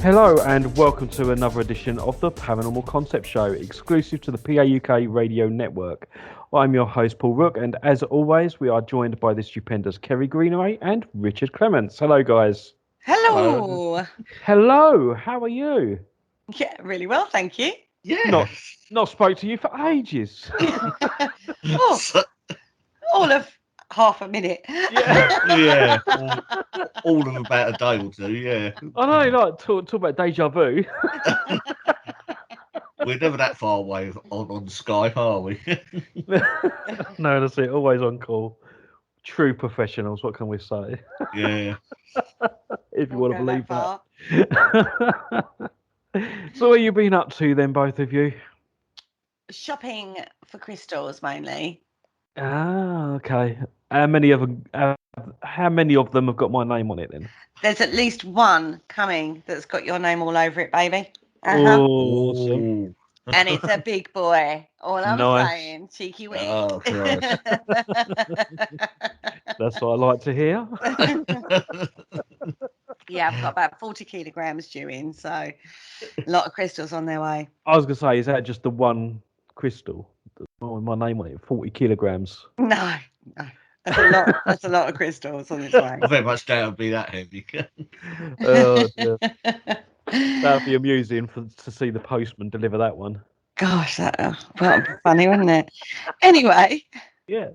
Hello and welcome to another edition of the Paranormal Concept Show, exclusive to the PAUK radio network. I'm your host Paul Rook, and as always we are joined by the stupendous Kerry Greenaway and Richard Clements. Hello guys. Hello. Hello, how are you? Yeah, really well, thank you. Yeah. Not spoke to you for ages. All of half a minute. Yeah. All of about a day or two, yeah. I know, like talk about deja vu. We're never that far away on Skype, are we? No, that's it, always on call. True professionals, what can we say? Yeah. If you want to believe that. So what have you been up to then, both of you? Shopping for crystals mainly. Ah, okay. How many of them have got my name on it then? There's at least one coming that's got your name all over it, baby. Oh, awesome. Ooh. And it's a big boy. All I'm Nice. saying, cheeky wink. Oh, Christ. That's what I like to hear. Yeah, I've got about 40 kilograms due in, so a lot of crystals on their way. I was going to say, is that just the one crystal with my name on it? 40 kilograms. No. That's a lot. That's a lot of crystals on its way. I very much doubt it'd be that heavy. Oh, yeah. That'd be amusing to see the postman deliver that one. Gosh, that'd be funny, wouldn't it? Anyway. Yeah.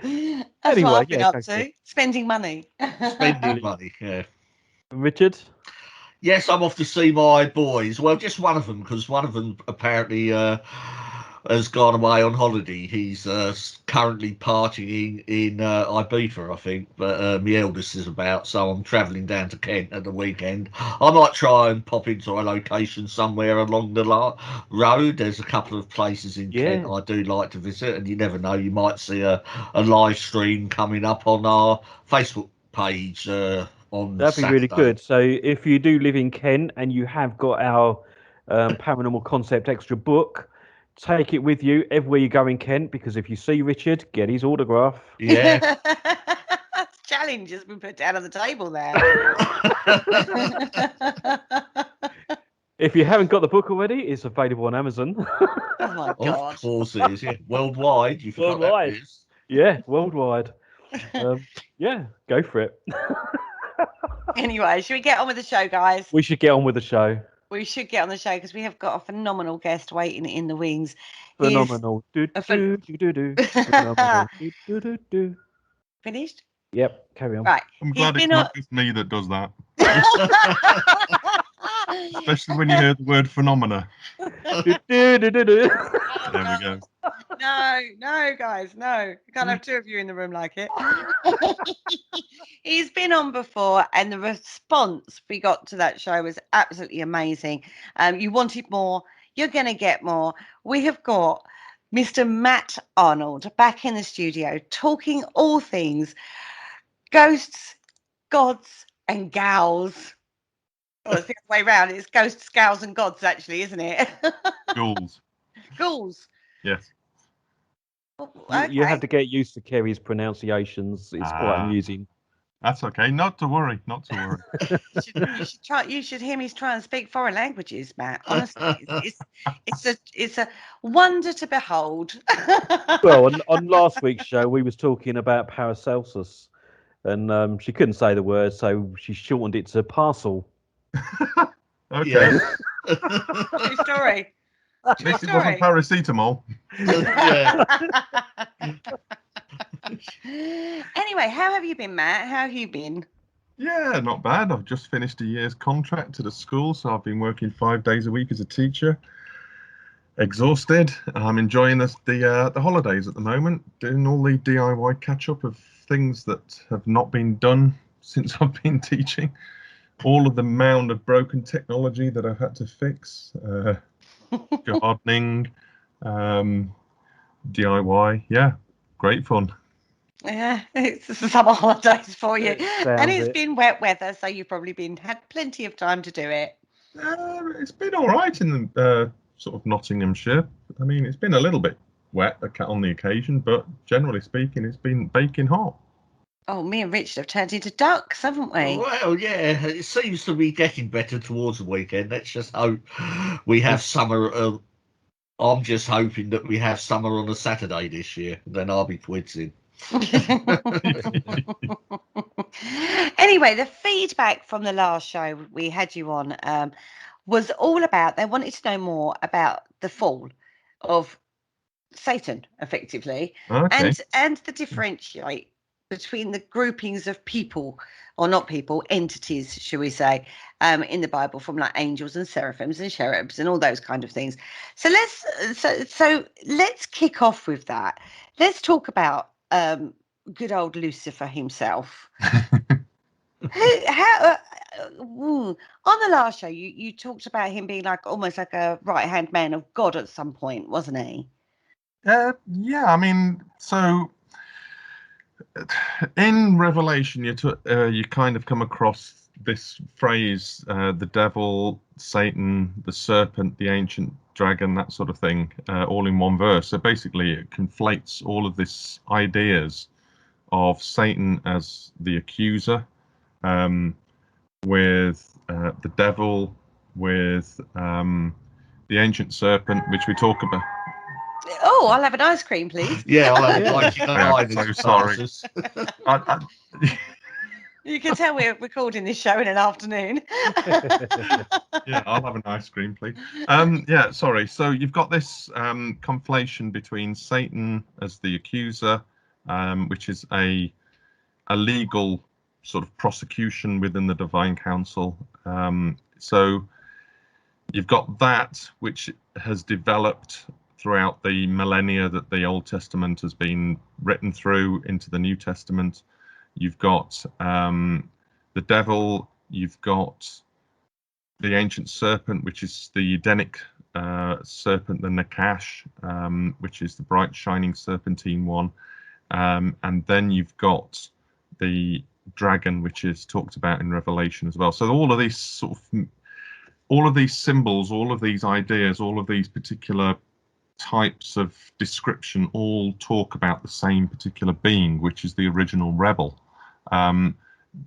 That's what I've been up to. Spending money. Spending money, yeah. Richard? Yes, I'm off to see my boys. Well, just one of them, because one of them apparently has gone away on holiday. He's currently partying in Ibiza, I think, but my eldest is about, so I'm travelling down to Kent at the weekend. I might try and pop into a location somewhere along the road. There's a couple of places in Kent I do like to visit, and you never know, you might see a live stream coming up on our Facebook page on That'd Saturday. be really good. So if you do live in Kent and you have got our Paranormal Concept extra book, take it with you everywhere you go in Kent, because if you see Richard, get his autograph. Yeah. Challenge has been put down on the table there. If you haven't got the book already, it's available on Amazon. Oh my God. Of course it is, yeah. Worldwide. You forgot Worldwide. that is. Yeah, worldwide. Yeah, go for it. Anyway, should we get on with the show, guys? We should get on with the show. We should get on the show because we have got a phenomenal guest waiting in the wings. Phenomenal. Finished? Yep, carry on. Right. I'm glad it's not just me that does that. Especially when you hear the word phenomena. There we go. No, guys, no. You can't have two of you in the room like it. He's been on before, and the response we got to that show was absolutely amazing. You wanted more. You're going to get more. We have got Mr. Matt Arnold back in the studio talking all things ghosts, gods, and gals. Oh, it's the other way around. It's ghosts, gals, and gods, actually, isn't it? Ghouls. Ghouls. Yes. Okay. You have to get used to Kerry's pronunciations. It's quite amusing. That's okay. Not to worry. You should hear me try and speak foreign languages, Matt. Honestly, it's a wonder to behold. Well, on last week's show, we was talking about Paracelsus, and she couldn't say the word, so she shortened it to parcel. Okay. Yeah. True story. At least it wasn't paracetamol. Yeah. Anyway, how have you been, Matt? How have you been? Yeah, not bad. I've just finished a year's contract at a school, so I've been working 5 days a week as a teacher. Exhausted. I'm enjoying the holidays at the moment, doing all the DIY catch-up of things that have not been done since I've been teaching. All of the mound of broken technology that I've had to fix. Gardening, DIY. Yeah, great fun. Yeah, it's summer holidays for you. And it's it. been wet weather, so you've probably had plenty of time to do it. It's been all right in the sort of Nottinghamshire. I mean, it's been a little bit wet on the occasion, but generally speaking, it's been baking hot. Oh, me and Richard have turned into ducks, haven't we? Well, yeah, it seems to be getting better towards the weekend. Let's just hope we have summer. I'm just hoping that we have summer on a Saturday this year. Then I'll be twitzing. Anyway, the feedback from the last show we had you on was all about, they wanted to know more about the fall of Satan, effectively, Okay. and the differentiate between the groupings of people, or not people, entities, shall we say, in the Bible, from like angels and seraphims and cherubs and all those kind of things. So let's kick off with that. Let's talk about good old Lucifer himself. On the last show, you talked about him being like almost like a right-hand man of God at some point, wasn't he? Yeah, I mean, so in Revelation, you kind of come across this phrase, the devil, Satan, the serpent, the ancient dragon, that sort of thing, all in one verse. So basically, it conflates all of these ideas of Satan as the accuser, with the devil, with the ancient serpent, which we talk about. Oh, I'll have an ice cream, please. Yeah, I'll have I'm so sorry. You can tell we're recording this show in an afternoon. Yeah, I'll have an ice cream, please. Yeah, sorry. So you've got this conflation between Satan as the accuser, which is a legal sort of prosecution within the divine council. So you've got that, which has developed throughout the millennia that the Old Testament has been written through into the New Testament. You've got the devil, you've got the ancient serpent, which is the Edenic serpent, the Nakash, which is the bright shining serpentine one. And then you've got the dragon, which is talked about in Revelation as well. So all of these symbols, all of these ideas, all of these particular types of description all talk about the same particular being, which is the original rebel.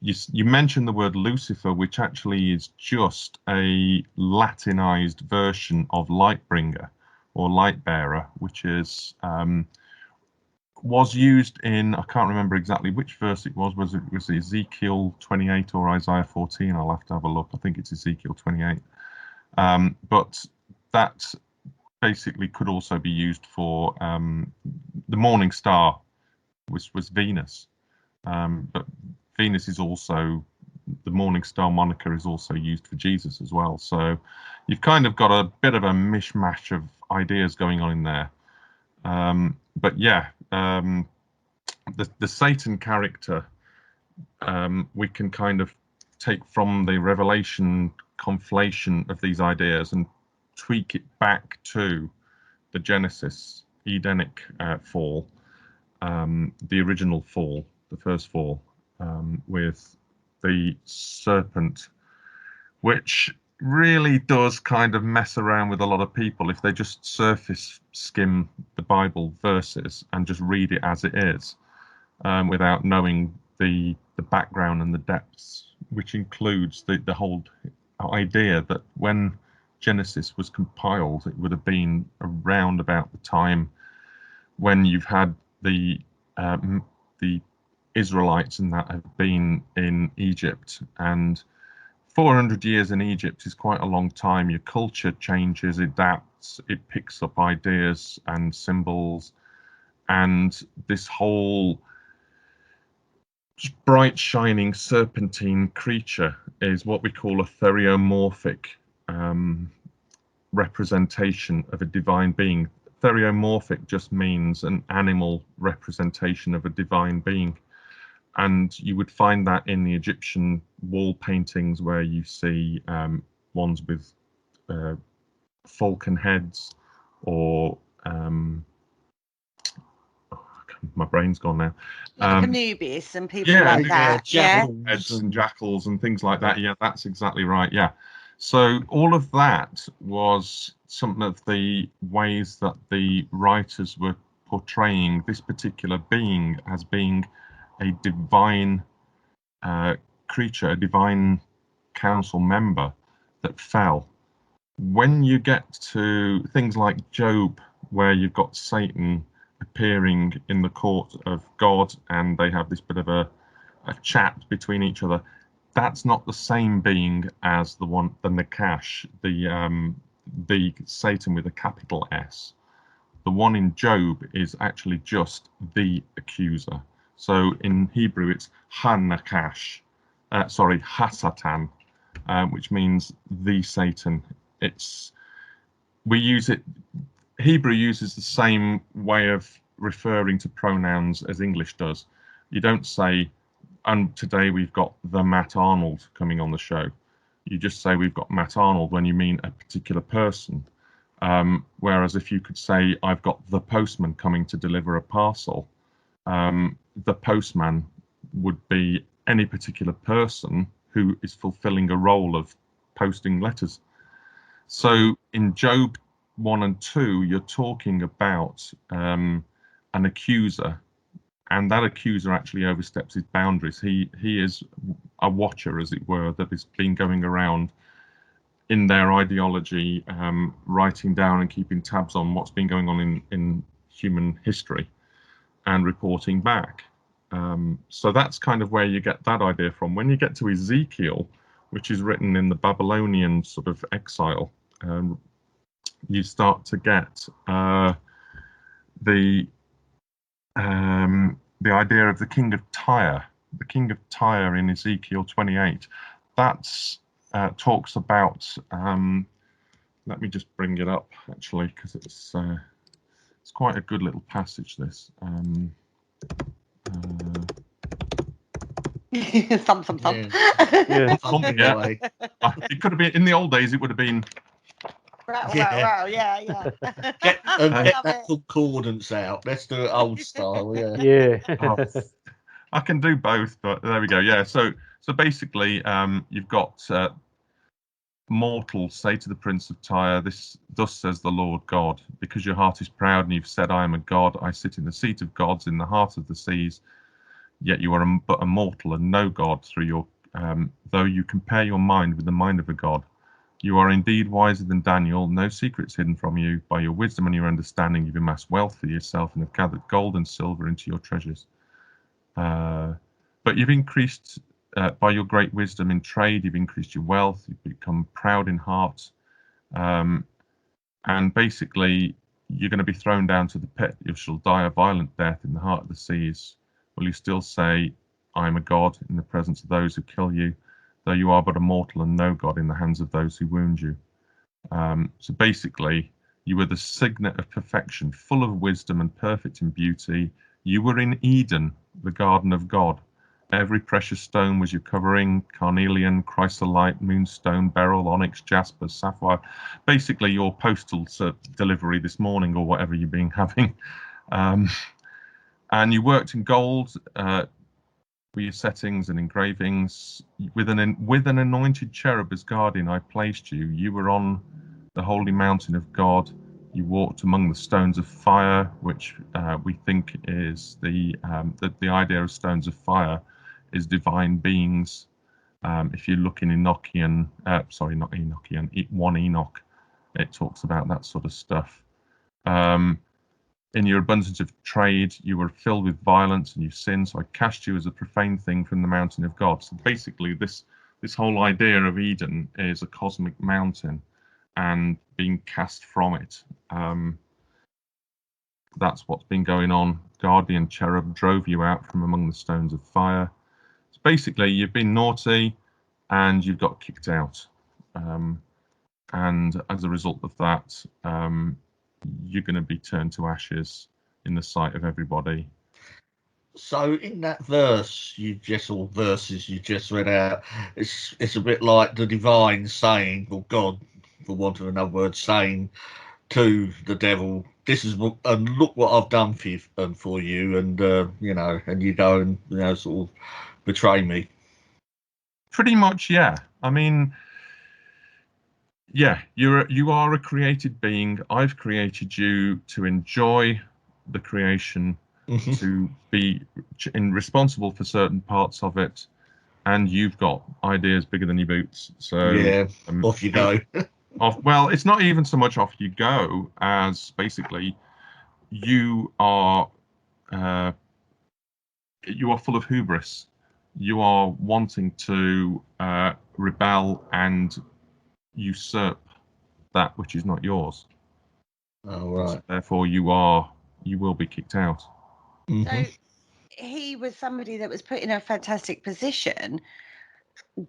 You mentioned the word Lucifer, which actually is just a Latinized version of Lightbringer or Lightbearer, which is was used in, I can't remember exactly which verse it was. Was it Ezekiel 28 or Isaiah 14? I'll have to have a look. I think it's Ezekiel 28. But that basically could also be used for the morning star, which was Venus. But Venus is also, the morning star moniker is also used for Jesus as well. So you've kind of got a bit of a mishmash of ideas going on in there. But yeah, the Satan character, we can kind of take from the Revelation conflation of these ideas and tweak it back to the Genesis Edenic fall, the original fall, the first fall, with the serpent, which really does kind of mess around with a lot of people if they just surface skim the Bible verses and just read it as it is, without knowing the background and the depths, which includes the whole idea that when Genesis was compiled, it would have been around about the time when you've had the Israelites and that have been in Egypt, and 400 years in Egypt is quite a long time. Your culture changes, adapts, it picks up ideas and symbols, and this whole bright shining serpentine creature is what we call a theriomorphic representation of a divine being. Theriomorphic just means an animal representation of a divine being. And you would find that in the Egyptian wall paintings where you see ones with falcon heads, or my brain's gone now. Like Anubis and people like that. Heads and jackals and things like that. Yeah, that's exactly right. Yeah. So all of that was some of the ways that the writers were portraying this particular being as being a divine creature, a divine council member that fell. When you get to things like Job, where you've got Satan appearing in the court of God, and they have this bit of a chat between each other, that's not the same being as the Nakash, the Satan with a capital S. The one in Job is actually just the accuser. So in Hebrew, it's Ha-Nakash, Ha-Satan, which means the Satan. Hebrew uses the same way of referring to pronouns as English does. You don't say, and today we've got the Matt Arnold coming on the show. You just say we've got Matt Arnold when you mean a particular person. Whereas if you could say, I've got the postman coming to deliver a parcel, the postman would be any particular person who is fulfilling a role of posting letters. So in Job 1 and 2, you're talking about an accuser, and that accuser actually oversteps his boundaries. He is a watcher, as it were, that has been going around in their ideology, writing down and keeping tabs on what's been going on in human history and reporting back. So that's kind of where you get that idea from. When you get to Ezekiel, which is written in the Babylonian sort of exile, you start to get the idea of the king of Tyre. The king of Tyre in Ezekiel 28. That's talks about. Let me just bring it up actually, because it's quite a good little passage. This. Thump. Yeah. Away. It could have been in the old days. It would have been. Rattle, yeah. Get Love that it. concordance out. Let's do it old style. Yeah. Yeah. Oh, I can do both, but there we go. Yeah. So basically, you've got mortals say to the Prince of Tyre, thus says the Lord God, because your heart is proud and you've said, I am a god, I sit in the seat of gods in the heart of the seas, yet you are but a mortal and no god through your, though you compare your mind with the mind of a god. You are indeed wiser than Daniel, no secrets hidden from you. By your wisdom and your understanding, you've amassed wealth for yourself and have gathered gold and silver into your treasures. But you've increased, by your great wisdom in trade, you've increased your wealth, you've become proud in heart. And basically, you're going to be thrown down to the pit. You shall die a violent death in the heart of the seas. Will you still say, I am a god in the presence of those who kill you, though you are but a mortal and no god in the hands of those who wound you? So basically, you were the signet of perfection, full of wisdom and perfect in beauty. You were in Eden, the garden of God. Every precious stone was your covering: carnelian, chrysolite, moonstone, beryl, onyx, jasper, sapphire. Basically, your postal delivery this morning, or whatever you've been having. And you worked in gold for your settings and engravings. With an anointed cherub as guardian, I placed you. You were on the holy mountain of God. You walked among the stones of fire, which we think is the idea of stones of fire is divine beings. If you look in Enochian, sorry, not Enochian, 1 Enoch, it talks about that sort of stuff. In your abundance of trade, you were filled with violence and you sinned, so I cast you as a profane thing from the mountain of God. So basically, this whole idea of Eden is a cosmic mountain and being cast from it. That's what's been going on. Guardian cherub drove you out from among the stones of fire. So basically, you've been naughty and you've got kicked out. And as a result of that, you're going to be turned to ashes in the sight of everybody. So in that verses you just read out, it's a bit like the divine saying, or God, for want of another word, saying to the devil, "This is what, and look what I've done for you, and and you go and sort of betray me." Pretty much, yeah. I mean, yeah, you are a created being. I've created you to enjoy the creation Mhm. to be responsible for certain parts of it, and you've got ideas bigger than your boots. So Yeah, off you go. well, it's not even so much off you go as basically you are full of hubris. You are wanting to rebel and usurp that which is not yours. Oh, right. Therefore, you will be kicked out. Mhm. So he was somebody that was put in a fantastic position,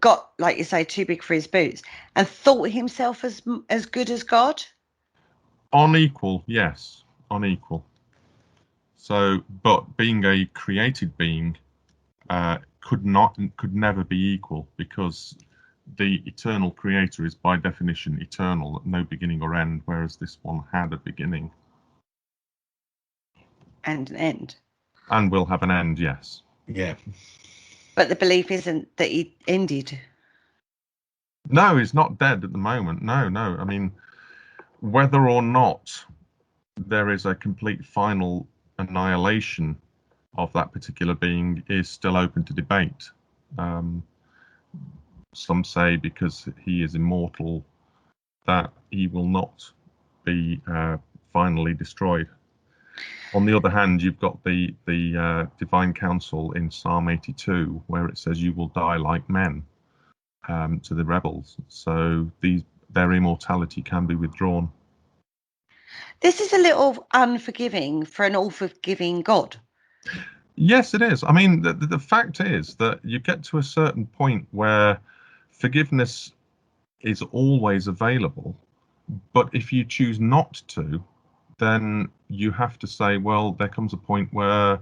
got, like you say, too big for his boots, and thought himself as good as God. Unequal, yes, unequal. So, but being a created being could never be equal, because the eternal creator is by definition eternal, no beginning or end, whereas this one had a beginning And an end. and will have an end. Yes. Yeah. But the belief isn't that he ended. No, he's not dead at the moment. No. I mean, whether or not there is a complete final annihilation of that particular being is still open to debate. Some say because he is immortal that he will not be finally destroyed. On the other hand, you've got the divine counsel in Psalm 82, where it says, "You will die like men," to the rebels. So their immortality can be withdrawn. This is a little unforgiving for an all-forgiving God. Yes, it is. I mean, the fact is that you get to a certain point where forgiveness is always available, but if you choose not to, then you have to say, well, there comes a point where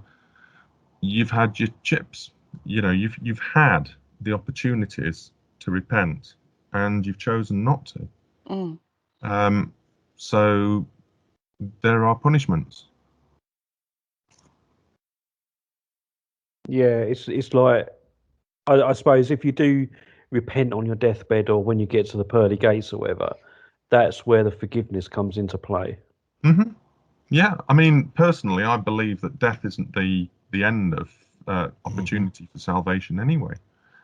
you've had your chips. You know, you've had the opportunities to repent, and you've chosen not to. Mm. So there are punishments. Yeah, it's like I suppose if you do repent on your deathbed or when you get to the pearly gates or whatever, that's where the forgiveness comes into play. Hmm. Yeah, I mean, personally, I believe that death isn't the end of opportunity for salvation anyway.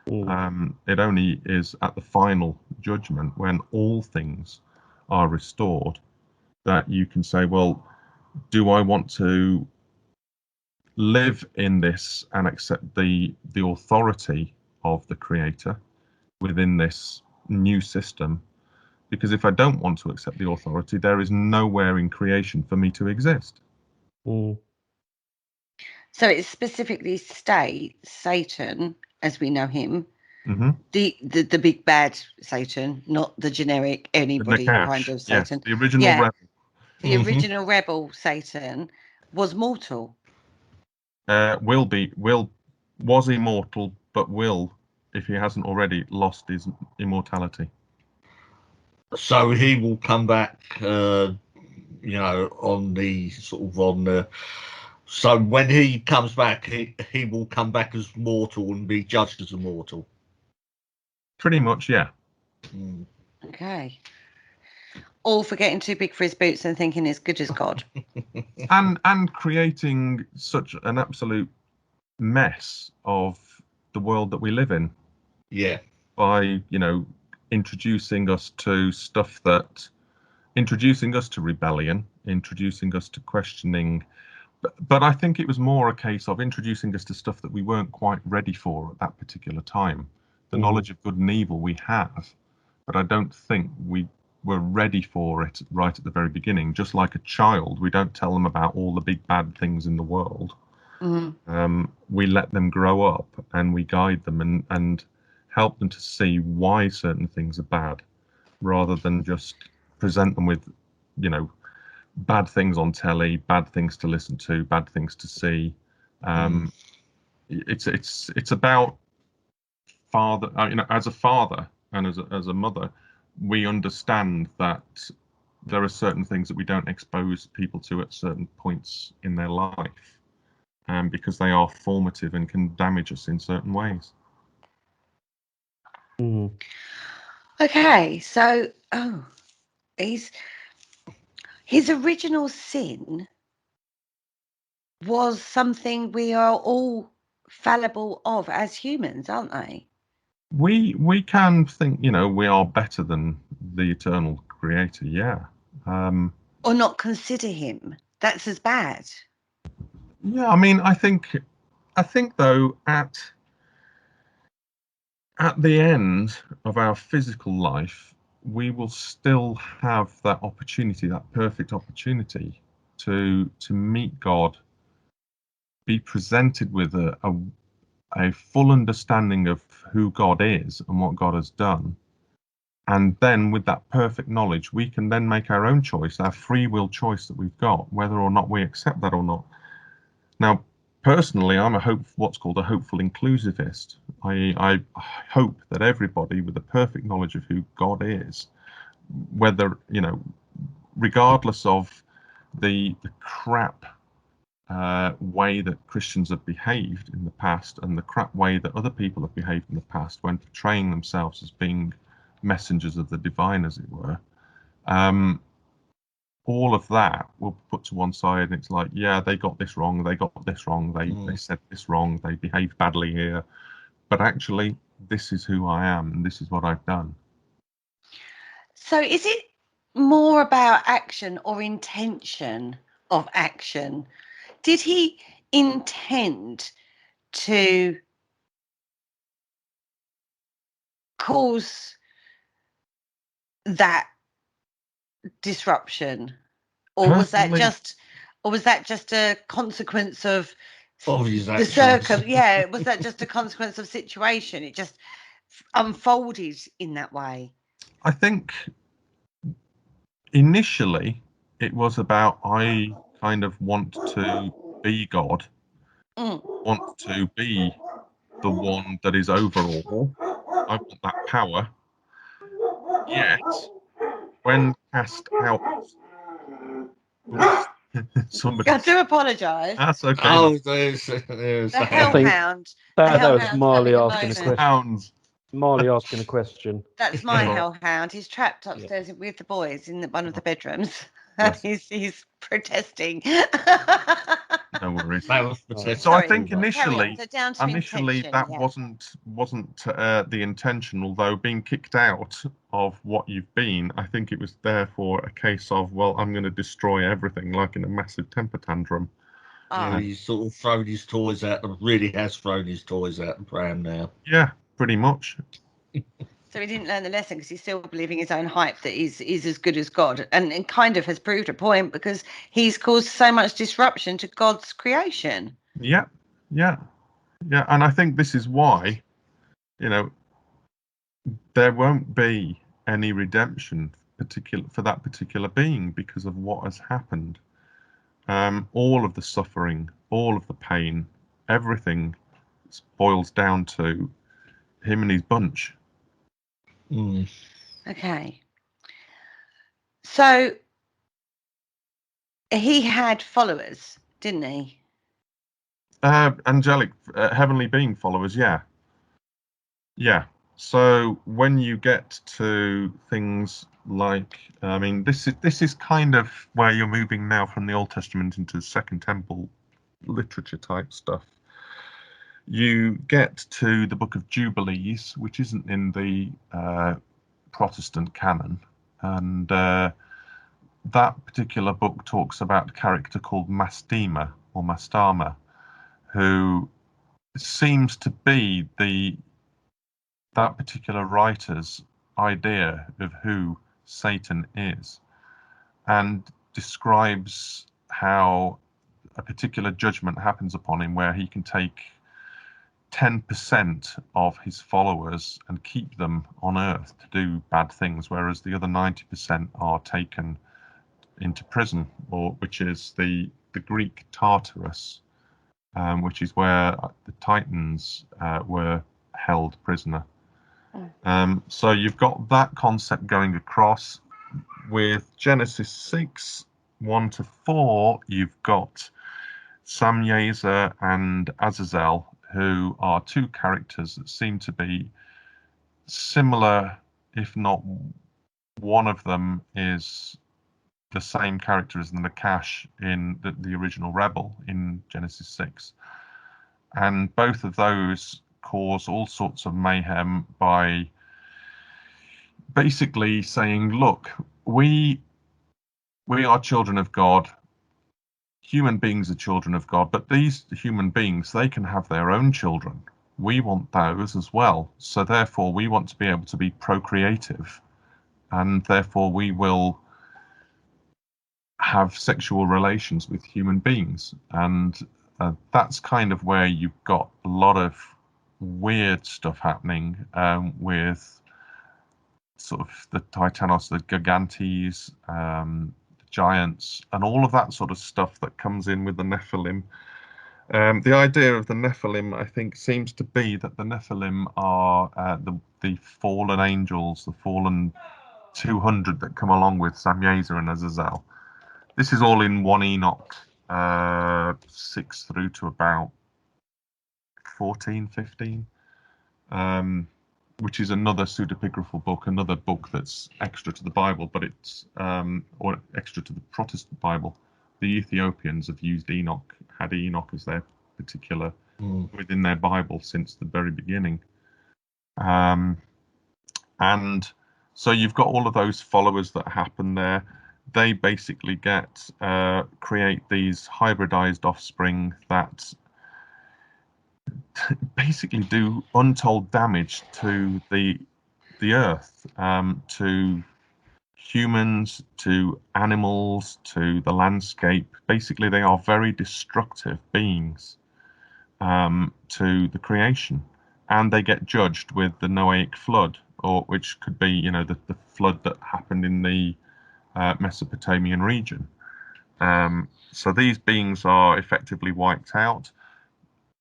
It only is at the final judgment, when all things are restored, that you can say, well, do I want to live in this and accept the authority of the creator within this new system? Because if I don't want to accept the authority, there is nowhere in creation for me to exist. Mm. So it specifically states Satan, as we know him, Hmm. the big bad Satan, not the generic anybody kind Nakash, of yes, Satan. the original Yeah, rebel. the original rebel Satan was mortal. Was immortal, but will, if he hasn't already, lost his immortality. So he will come back, on the sort of on the. So when he comes back, he will come back as mortal and be judged as a mortal. Pretty much, yeah. Mm. Okay. All for getting too big for his boots and thinking he's good as God. And creating such an absolute mess of the world that we live in Yeah. by, introducing us to rebellion, introducing us to questioning. But I think it was more a case of introducing us to stuff that we weren't quite ready for at that particular time. The knowledge of good and evil we have, but I don't think we were ready for it right at the very beginning. Just like a child, we don't tell them about all the big bad things in the world. We let them grow up and we guide them and help them to see why certain things are bad, rather than just present them with, bad things on telly, bad things to listen to, bad things to see. It's about father. As a father and as a mother, we understand that there are certain things that we don't expose people to at certain points in their life, because they are formative and can damage us in certain ways. Okay, so his original sin was something we are all fallible of as humans, aren't they? We can think, we are better than the eternal creator, yeah. Or not consider him. That's as bad. Yeah, I mean, I think though, at the end of our physical life, we will still have that opportunity, that perfect opportunity to meet God, be presented with a full understanding of who God is and what God has done. And then with that perfect knowledge, we can then make our own choice, our free will choice that we've got, whether or not we accept that or not. Now, personally, I'm what's called a hopeful inclusivist. I hope that everybody with a perfect knowledge of who God is, whether, regardless of the crap way that Christians have behaved in the past and the crap way that other people have behaved in the past when portraying themselves as being messengers of the divine, as it were, all of that will be put to one side, and it's like, yeah, they got this wrong, they said this wrong, they behaved badly here, but actually this is who I am and this is what I've done. So is it more about action or intention of action? Did he intend to cause that disruption, or was that just a consequence of his the actions. was that just a consequence of situation? It just unfolded in that way. I think initially it was about, I kind of want to be God, want to be the one that is over all. I want that power. Yet, when cast out, somebody. I do apologise. That's okay. Oh, there's The hellhound. That was hellhound's Marley having a asking a moment. question. Hounds. Marley asking a question. That's my Yeah. hellhound. He's trapped upstairs with the boys in one of the bedrooms. Yes. He's protesting. No worries. That was Oh. So Sorry, I think carry on. initially, So down to intention, that yeah. wasn't the intention. Although being kicked out of what you've been, I think it was therefore a case of, well, I'm going to destroy everything, like in a massive temper tantrum. Ah. He's sort of thrown his toys out, and really has thrown his toys out the pram now. Yeah, pretty much. So he didn't learn the lesson because he's still believing his own hype that he's as good as God, and kind of has proved a point because he's caused so much disruption to God's creation. Yeah, and I think this is why, there won't be any redemption for that particular being because of what has happened. All of the suffering, all of the pain, everything boils down to him and his bunch. Okay. So he had followers, didn't he? Angelic, heavenly being followers, yeah. So when you get to things like, I mean, this is kind of where you're moving now from the Old Testament into Second Temple literature type stuff. You get to the Book of Jubilees, which isn't in the Protestant canon, and that particular book talks about a character called Mastema or Mastama, who seems to be that particular writer's idea of who Satan is, and describes how a particular judgment happens upon him where he can take 10% of his followers and keep them on earth to do bad things, whereas the other 90% are taken into prison, which is the Greek Tartarus, which is where the Titans were held prisoner. So you've got that concept going across. With Genesis 6, 1-4, you've got Sam Yezer and Azazel, who are two characters that seem to be similar, if not one of them is the same character as the Nakash in the original Rebel in Genesis 6. And both of those cause all sorts of mayhem by basically saying, look, we are children of God. Human beings are children of God, but these human beings, they can have their own children. We want those as well. So therefore, we want to be able to be procreative, and therefore we will have sexual relations with human beings. And that's kind of where you've got a lot of weird stuff happening with sort of the Titanos, the Gigantes, the giants, and all of that sort of stuff that comes in with the Nephilim. The idea of the Nephilim, I think, seems to be that the Nephilim are the fallen angels, the fallen 200 that come along with Samyaza and Azazel. This is all in 1 Enoch 6 through to about 14, 15, which is another pseudepigraphal book, another book that's extra to the Bible, but it's or extra to the Protestant Bible. The Ethiopians have used Enoch, had Enoch as their particular within their Bible since the very beginning. And so you've got all of those followers that happen there. They basically create these hybridized offspring that basically do untold damage to the earth, to humans, to animals, to the landscape. Basically, they are very destructive beings to the creation, and they get judged with the Noahic flood, or which could be, the flood that happened in the Mesopotamian region. So these beings are effectively wiped out.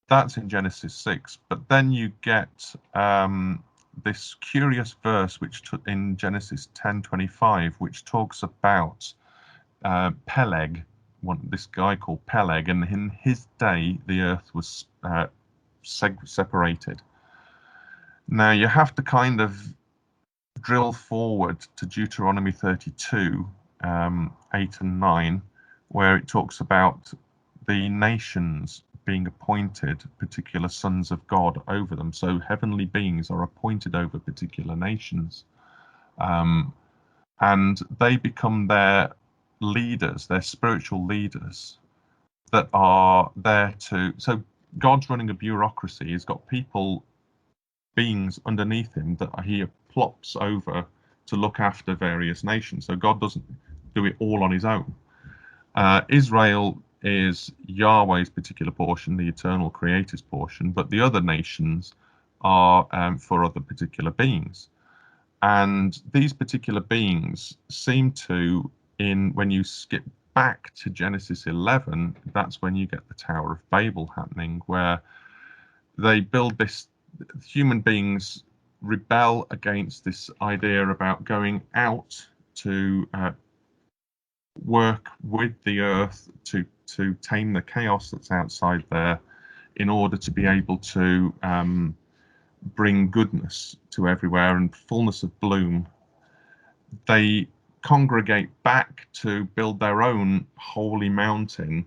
That's in Genesis 6. But then you get this curious verse which in Genesis 10:25, which talks about Peleg, this guy called Peleg, and in his day the earth was separated. Now you have to kind of drill forward to Deuteronomy 32, 8 and 9, where it talks about the nations being appointed particular sons of God over them. So heavenly beings are appointed over particular nations. And they become their leaders, their spiritual leaders that are there to... So God's running a bureaucracy. He's got beings underneath him that he plops over to look after various nations. So God doesn't do it all on his own. Israel is Yahweh's particular portion, the eternal creator's portion, but the other nations are for other particular beings. And these particular beings seem to, when you skip back to Genesis 11, that's when you get the Tower of Babel happening, where they build this, human beings rebel against this idea about going out to work with the earth to tame the chaos that's outside there in order to be able to bring goodness to everywhere and fullness of bloom. They congregate back to build their own holy mountain,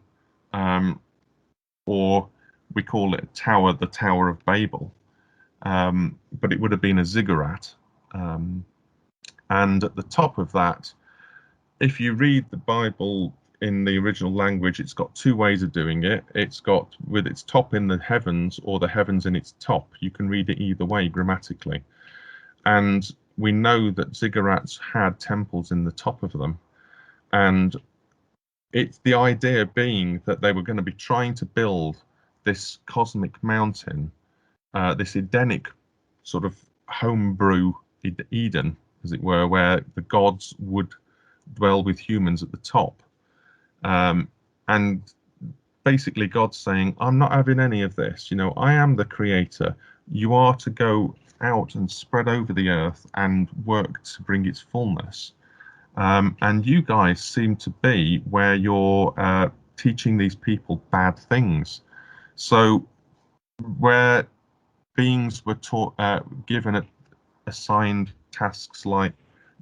or we call it the Tower of Babel, but it would have been a ziggurat. And at the top of that, if you read the Bible in the original language, it's got two ways of doing it. It's got with its top in the heavens or the heavens in its top. You can read it either way grammatically. And we know that ziggurats had temples in the top of them. And it's the idea being that they were going to be trying to build this cosmic mountain, this Edenic sort of homebrew Eden, as it were, where the gods would dwell with humans at the top. And basically God's saying, I'm not having any of this. I am the creator. You are to go out and spread over the earth and work to bring its fullness. And you guys seem to be where you're teaching these people bad things. So where beings were given assigned tasks like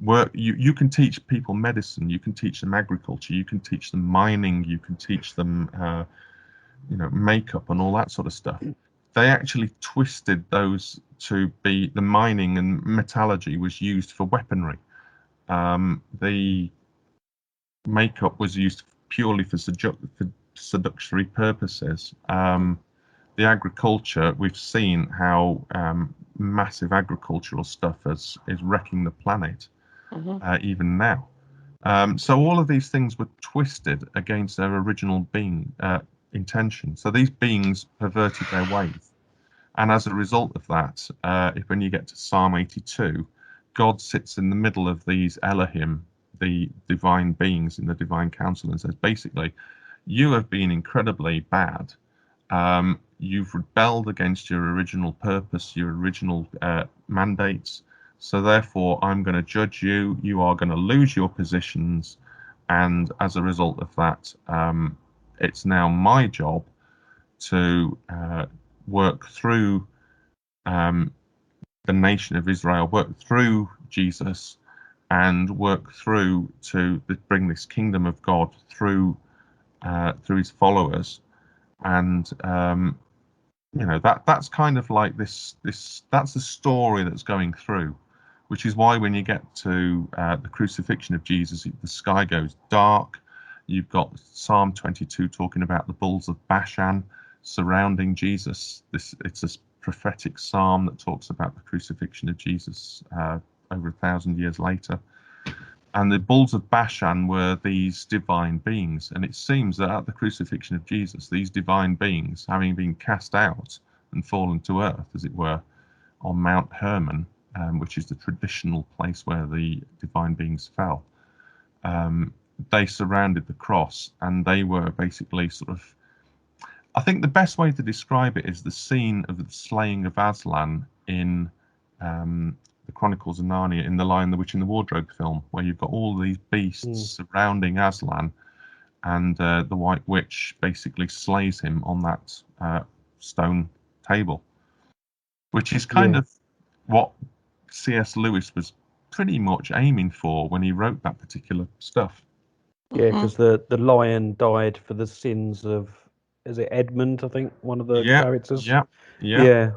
work. You can teach people medicine, you can teach them agriculture, you can teach them mining, you can teach them makeup and all that sort of stuff. They actually twisted those to be the mining, and metallurgy was used for weaponry. The makeup was used purely for seductory purposes. The agriculture, we've seen how massive agricultural stuff is wrecking the planet, even now. So all of these things were twisted against their original intention. So these beings perverted their ways. And as a result of that, when you get to Psalm 82, God sits in the middle of these Elohim, the divine beings in the divine council, and says, basically, you have been incredibly bad. You've rebelled against your original purpose, your original mandates. So therefore, I'm going to judge you. You are going to lose your positions. And as a result of that, it's now my job to work through the nation of Israel, work through Jesus, and work through to bring this kingdom of God through his followers. And that's kind of like this that's the story that's going through, which is why when you get to the crucifixion of Jesus, the sky goes dark. You've got Psalm 22 talking about the bulls of Bashan surrounding Jesus. It's a prophetic psalm that talks about the crucifixion of Jesus over 1,000 years later. And the bulls of Bashan were these divine beings. And it seems that at the crucifixion of Jesus, these divine beings, having been cast out and fallen to earth, as it were, on Mount Hermon, which is the traditional place where the divine beings fell, they surrounded the cross, and they were basically sort of, I think the best way to describe it is the scene of the slaying of Aslan in the Chronicles of Narnia, in The Lion, the Witch and the Wardrobe film, where you've got all these beasts surrounding Aslan, and the White Witch basically slays him on that stone table, which is kind of what C.S. Lewis was pretty much aiming for when he wrote that particular stuff. Yeah, because the lion died for the sins of, is it Edmund, I think, one of the characters? Yeah,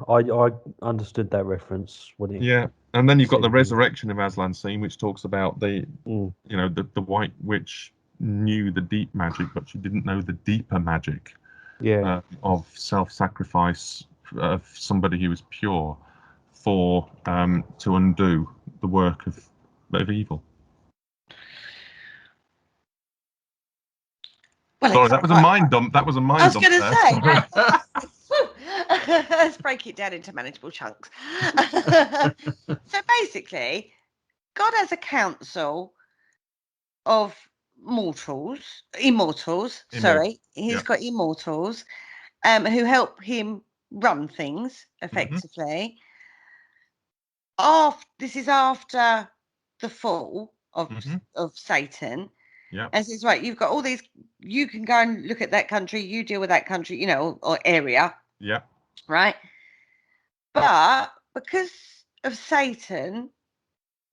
I understood that reference when it. And then you've got the resurrection of Aslan scene, which talks about the White Witch knew the deep magic, but she didn't know the deeper magic of self-sacrifice of somebody who was pure for to undo the work of evil. Well, sorry, that was a mind dump. That was a mind dump. I was going to say, let's break it down into manageable chunks. So basically, God has a council of immortals. Sorry, he's got immortals who help him run things effectively. This is after the fall of Satan. Yeah. And says, right, you've got all these, you can go and look at that country, you deal with that country, or area. Yeah. Right. But because of Satan,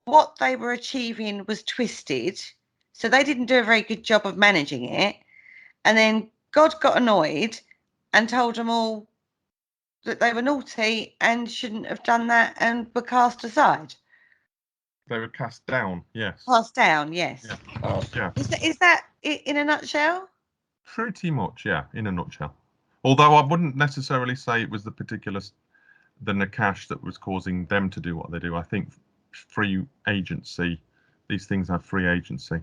what they were achieving was twisted. So they didn't do a very good job of managing it. And then God got annoyed and told them all that they were naughty and shouldn't have done that and were cast aside. They were cast down, yes. Cast down, yes. Yeah. Is that it in a nutshell? Pretty much, yeah, in a nutshell. Although I wouldn't necessarily say it was the Nakash that was causing them to do what they do. I think free agency, these things have free agency.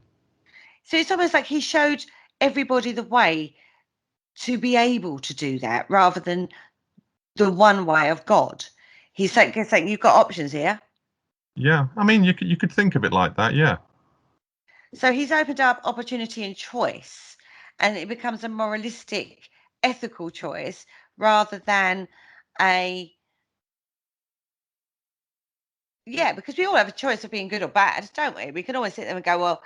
So it's almost like he showed everybody the way to be able to do that rather than the one way of God. He's saying you've got options here. Yeah, I mean, you could think of it like that, yeah. So he's opened up opportunity and choice, and it becomes a moralistic, ethical choice rather than because we all have a choice of being good or bad, don't we? We can always sit there and go, well,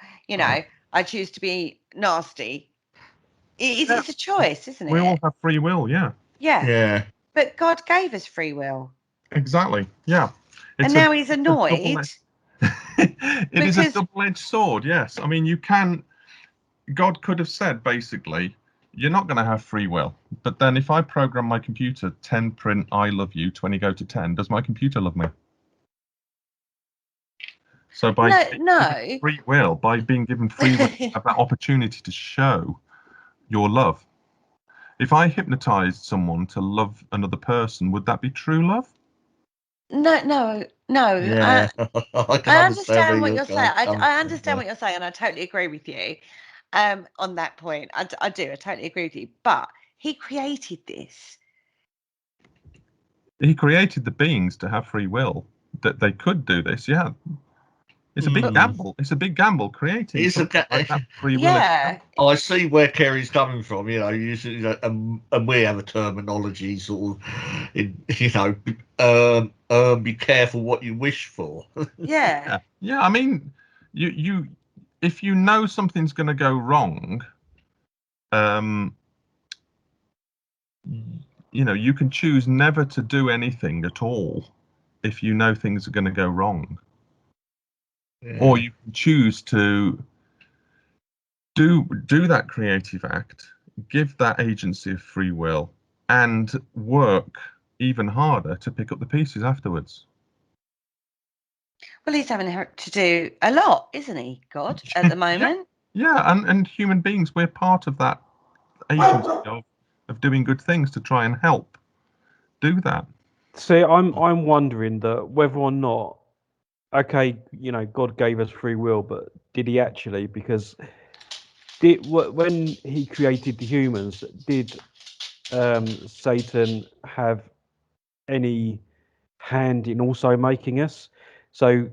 I choose to be nasty. It's a choice, isn't it? We all have free will, yeah. Yeah. But God gave us free will. Exactly, yeah. And now he's annoyed It is a Because- double-edged sword, yes. I mean, God could have said, basically, you're not going to have free will. But then if I program my computer 10 print I love you, 20 go to 10, does my computer love me? So by no. free will, by being given free will, you have that opportunity to show your love. If I hypnotized someone to love another person, would that be true love? No. Yeah, I can I understand where understand what you're you're saying. coming I from understand there. what you're saying, and I totally agree with you on that point. I do. I totally agree with you. But he created this. He created the beings to have free will, that they could do this. Yeah, it's a big Mm. gamble. It's a big gamble creating It's a something ga- like that free will. Yeah. I see where Kerry's coming from. And we have a terminology sort of, be careful what you wish for. Yeah. Yeah. I mean, you if you know something's going to go wrong, you can choose never to do anything at all if you know things are going to go wrong. Yeah. Or you can choose to do that creative act, give that agency of free will, and work even harder to pick up the pieces afterwards. Well, he's having to do a lot, isn't he, God, at the moment? Yeah, and human beings, we're part of that agency of doing good things to try and help do that. See, I'm wondering that whether or not, okay, God gave us free will, but did he actually? Because when he created the humans, did Satan have any hand in also making us? So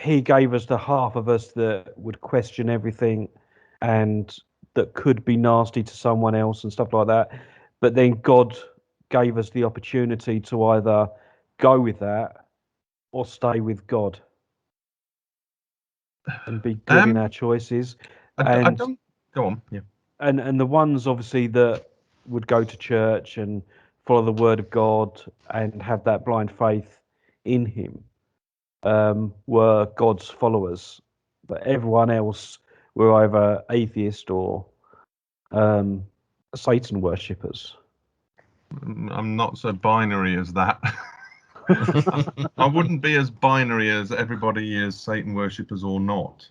he gave us the half of us that would question everything and that could be nasty to someone else and stuff like that. But then God gave us the opportunity to either go with that or stay with God and be good in our choices. I don't go on. Yeah. And the ones obviously that would go to church and follow the word of God and have that blind faith in him were God's followers, but everyone else were either atheist or Satan worshippers. I'm not so binary as that. I wouldn't be as binary as everybody is Satan worshippers or not,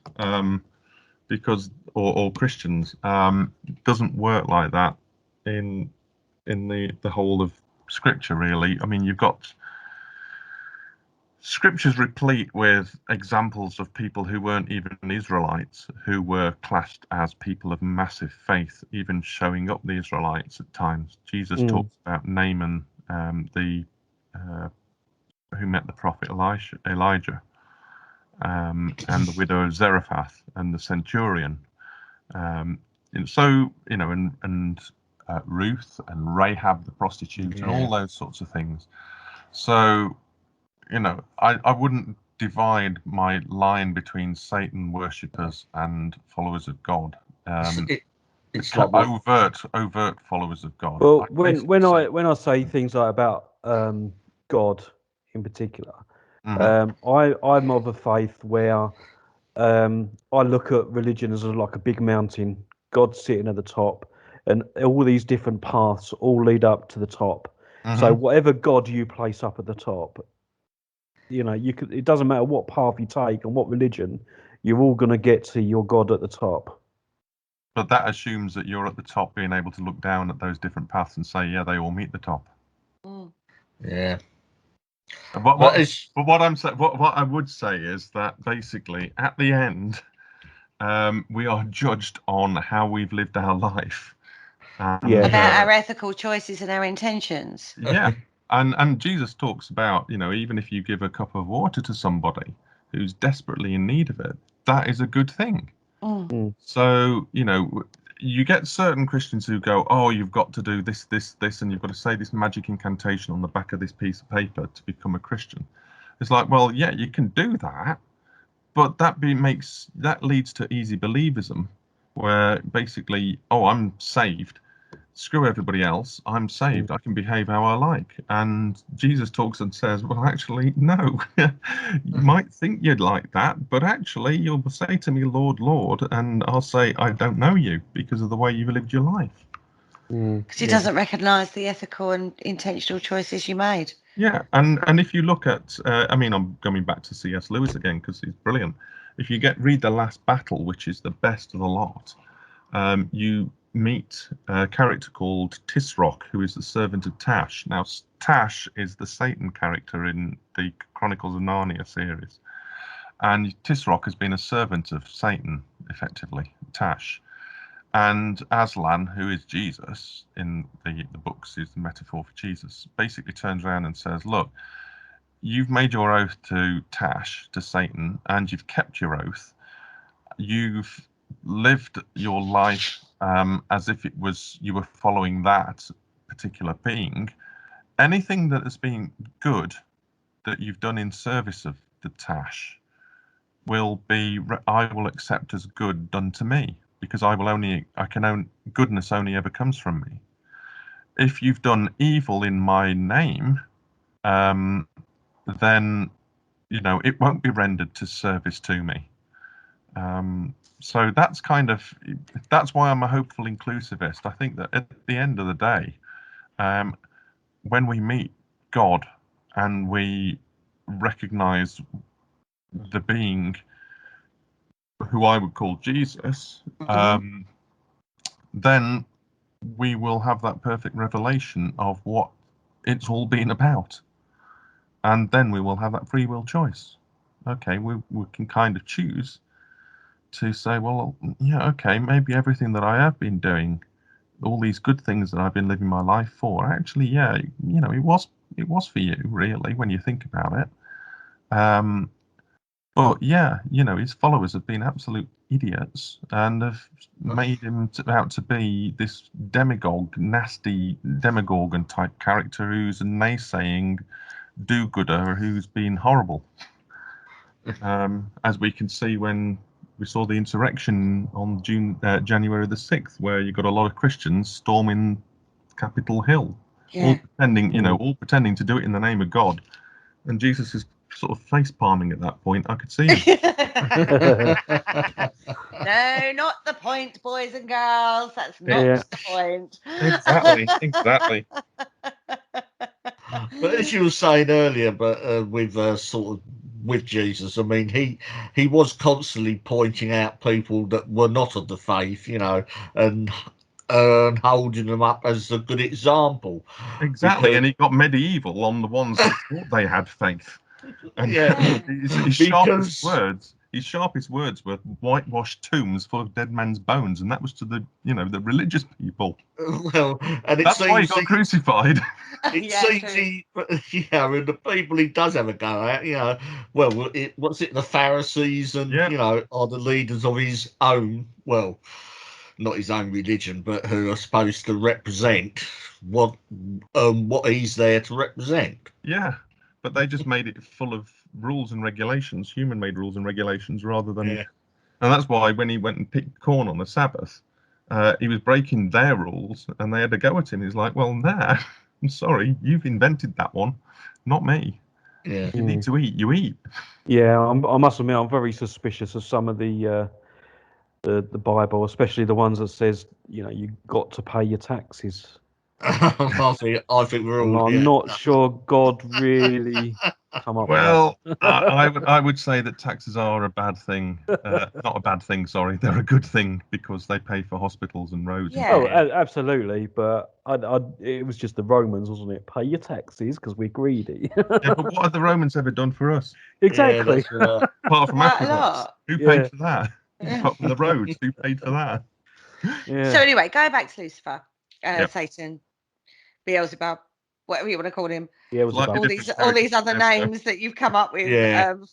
because or Christians. It doesn't work like that in the whole of Scripture, really. I mean, you've got Scripture's replete with examples of people who weren't even Israelites, who were classed as people of massive faith, even showing up the Israelites at times. Jesus talks about Naaman, who met the prophet Elijah, and the widow of Zarephath, and the centurion. And Ruth and Rahab the prostitute, and all those sorts of things. So, I wouldn't divide my line between Satan worshippers and followers of God. It's like overt followers of God. Well, when I say things like about God in particular, I'm of a faith where I look at religion as like a big mountain, God sitting at the top, and all these different paths all lead up to the top. So whatever God you place up at the top, it doesn't matter what path you take and what religion, you're all going to get to your God at the top. But that assumes that you're at the top, being able to look down at those different paths and say, yeah, they all meet the top. Yeah. But what I would say is that basically at the end, we are judged on how we've lived our life. About our ethical choices and our intentions. Yeah. And Jesus talks about, even if you give a cup of water to somebody who's desperately in need of it, that is a good thing. So, you get certain Christians who go, oh, you've got to do this, and you've got to say this magic incantation on the back of this piece of paper to become a Christian. It's like, well, yeah, you can do that, but that leads to easy believism, where basically, oh, I'm saved, screw everybody else. I'm saved. I can behave how I like. And Jesus talks and says, well, actually, no. You might think you'd like that, but actually you'll say to me, Lord, Lord, and I'll say, I don't know you because of the way you've lived your life. Because he doesn't recognise the ethical and intentional choices you made. Yeah, and if you look at, I mean, I'm coming back to C.S. Lewis again because he's brilliant. If you read The Last Battle, which is the best of the lot, you meet a character called Tisroc, who is the servant of Tash. Now, Tash is the Satan character in the Chronicles of Narnia series, and Tisroc has been a servant of Satan, effectively, Tash. And Aslan, who is Jesus in the books, is the metaphor for Jesus, basically turns around and says, look, you've made your oath to Tash, to Satan, and you've kept your oath. You've lived your life as if it was you were following that particular being. Anything that has been good that you've done in service of the Tash I will accept as good done to me, because goodness only ever comes from me. If you've done evil in my name, then it won't be rendered to service to me. So that's why I'm a hopeful inclusivist. I think that at the end of the day, when we meet God and we recognize the being who I would call Jesus, then we will have that perfect revelation of what it's all been about. And then we will have that free will choice. Okay, we can kind of choose to say, well, yeah, okay, maybe everything that I have been doing, all these good things that I've been living my life for, actually, yeah, it was for you, really, when you think about it. But yeah, his followers have been absolute idiots and have made him out to be this nasty demagogue type character who's a naysaying do-gooder who's been horrible. As we can see when we saw the insurrection on January the 6th, where you got a lot of Christians storming Capitol Hill, all pretending to do it in the name of God, and Jesus is sort of face palming at that point. I could see him. No, not the point, boys and girls. That's not the point. Exactly. But as you were saying earlier, with Jesus, I mean, he was constantly pointing out people that were not of the faith, and holding them up as a good example. Exactly, and he got medieval on the ones that thought they had faith. And his sharpest words were whitewashed tombs full of dead men's bones, and that was to the religious people. Well, and that's why he got crucified. It seems and the people he does have a go at, what's it, the Pharisees and are the leaders of his own, well, not his own religion, but who are supposed to represent what he's there to represent. Yeah. But they just made it full of rules and regulations, human-made rules and regulations, rather than... Yeah. And that's why when he went and picked corn on the Sabbath, he was breaking their rules, and they had to go at him. He's like, well, nah, I'm sorry, you've invented that one, not me. Yeah. If you need to eat, you eat. Yeah, I must admit, I'm very suspicious of some of the Bible, especially the ones that says, you got to pay your taxes. I think we're all. I'm not sure God really come up. Well, I would say that taxes are a bad thing. Not a bad thing, sorry. They're a good thing because they pay for hospitals and roads. Yeah. Oh, absolutely. But it was just the Romans, wasn't it? Pay your taxes because we're greedy. Yeah, but what have the Romans ever done for us? Exactly. Yeah, apart from aqueducts, who paid for that? Yeah. Apart from the roads, who paid for that? Yeah. So anyway, going back to Lucifer, Satan, Beelzebub, whatever you want to call him, Beelzebub. all these other names that you've come up with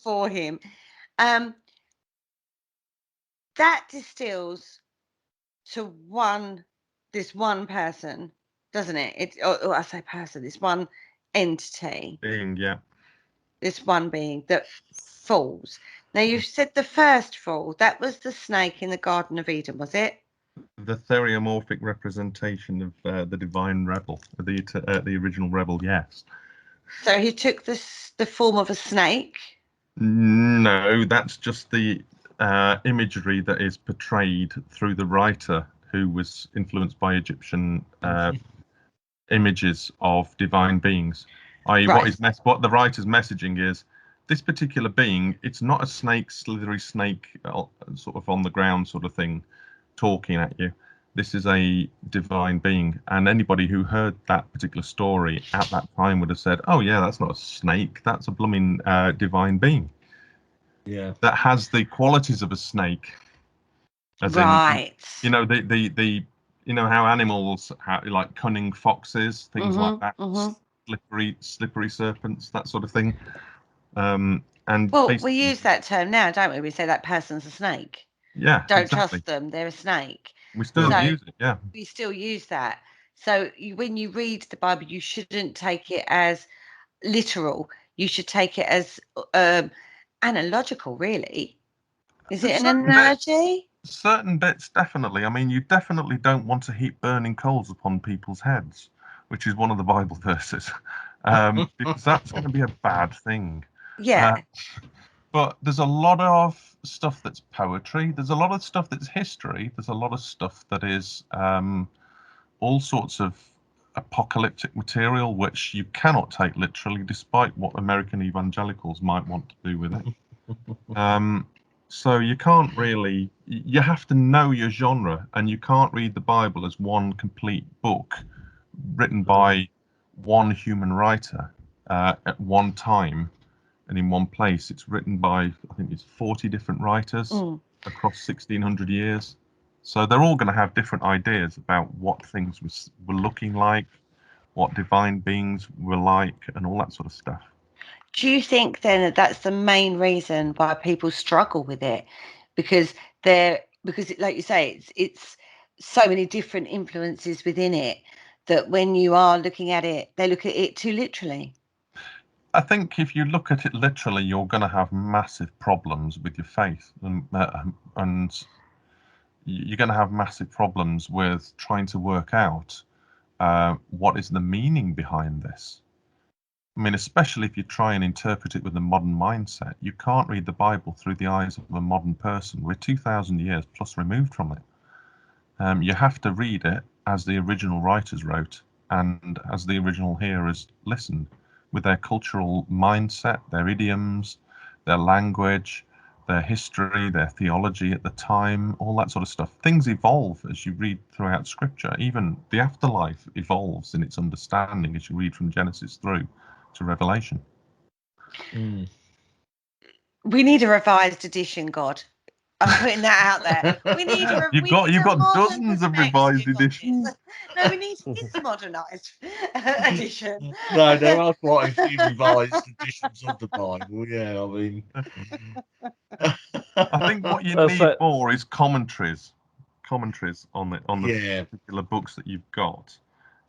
for him. That distills to this one person, doesn't it? I say person, this one entity. Being, yeah. This one being that falls. Now, you've said the first fall, that was the snake in the Garden of Eden, was it? The theriomorphic representation of the divine rebel, the original rebel, yes. So he took the form of a snake. No, that's just the imagery that is portrayed through the writer, who was influenced by Egyptian images of divine beings. I.e., Right. what the writer's messaging is, this particular being, it's not a snake, slithery snake, sort of on the ground sort of thing, talking at you. This is a divine being, and anybody who heard that particular story at that time would have said, "Oh yeah, that's not a snake. That's a blooming divine being." Yeah. That has the qualities of a snake. As Right. in, you know how animals have, like cunning foxes, things like that, slippery serpents, that sort of thing. And Well, basically, we use that term now, don't we? We say that person's a snake. yeah, Don't exactly. trust them; they're a snake. We still So use it, yeah. we still use that. So when you read the Bible, you shouldn't take it as literal. You should take it as analogical, really. Is it an analogy? Certain bits, definitely. I mean, you definitely don't want to heap burning coals upon people's heads, which is one of the Bible verses, because that's going to be a bad thing. Yeah. But there's a lot of stuff that's poetry. There's a lot of stuff that's history. There's a lot of stuff that is all sorts of apocalyptic material, which you cannot take literally, despite what American evangelicals might want to do with it. So you can't really, you have to know your genre, and you can't read the Bible as one complete book written by one human writer at one time and in one place. It's written by, I think it's 40 different writers across 1600 years. So they're all going to have different ideas about what things were looking like, what divine beings were like, and all that sort of stuff. Do you think then that that's the main reason why people struggle with it? Because like you say, it's so many different influences within it that when you are looking at it, they look at it too literally. I think if you look at it literally, you're going to have massive problems with your faith, and you're going to have massive problems with trying to work out what is the meaning behind this. I mean, especially if you try and interpret it with a modern mindset, you can't read the Bible through the eyes of a modern person. We're 2,000 years plus removed from it. You have to read it as the original writers wrote and as the original hearers listened, with their cultural mindset, their idioms, their language, their history, their theology at the time, all that sort of stuff. Things evolve as you read throughout Scripture. Even the afterlife evolves in its understanding as you read from Genesis through to Revelation. We need a revised edition, God. I'm putting that out there. We need a You've got dozens of revised editions. No, we need his modernised edition. No, there are quite a few revised editions of the Bible. Yeah, I mean, I think what you need more is commentaries on the particular books that you've got,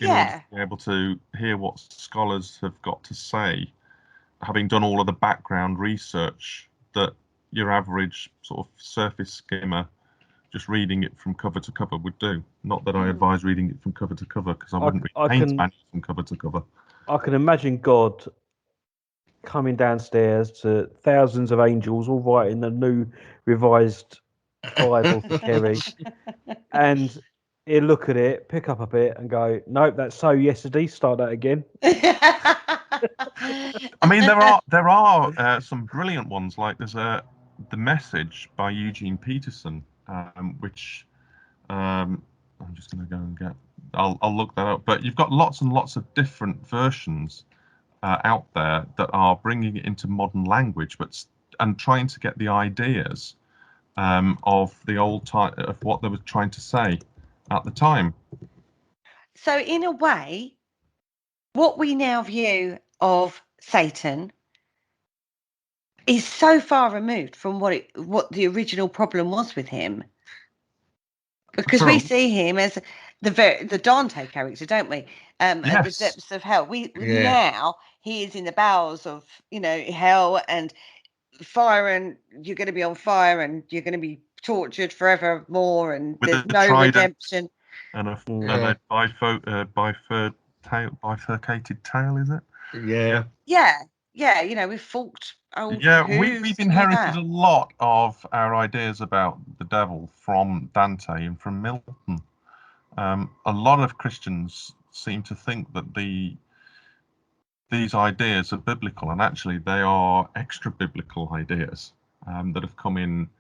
in order to be able to hear what scholars have got to say, having done all of the background research that your average sort of surface skimmer just reading it from cover to cover would do. Not that I advise reading it from cover to cover, because I wouldn't read Paint's manual from cover to cover. I can imagine God coming downstairs to thousands of angels all writing the new revised Bible for Kerry, and he'll look at it, pick up a bit and go, nope, that's so yesterday, start that again. I mean, there are some brilliant ones, like there's The Message by Eugene Peterson, which I'm just going to go and get. I'll look that up. But you've got lots and lots of different versions out there that are bringing it into modern language, and trying to get the ideas of the old time, of what they were trying to say at the time. So, in a way, what we now view of Satan is so far removed from what the original problem was with him, because we see him as the Dante character, don't we? At the depths of hell. Now he is in the bowels of hell and fire, and you're going to be on fire and you're going to be tortured forevermore, and With there's the no trident. redemption. And a Yeah. bifurcated tail, is it? Yeah. Yeah, you know, we've forked old Yeah, hooves we've and all inherited that. a lot of our ideas about the devil from Dante and from Milton. A lot of Christians seem to think that these ideas are biblical, and actually they are extra biblical ideas that have come in.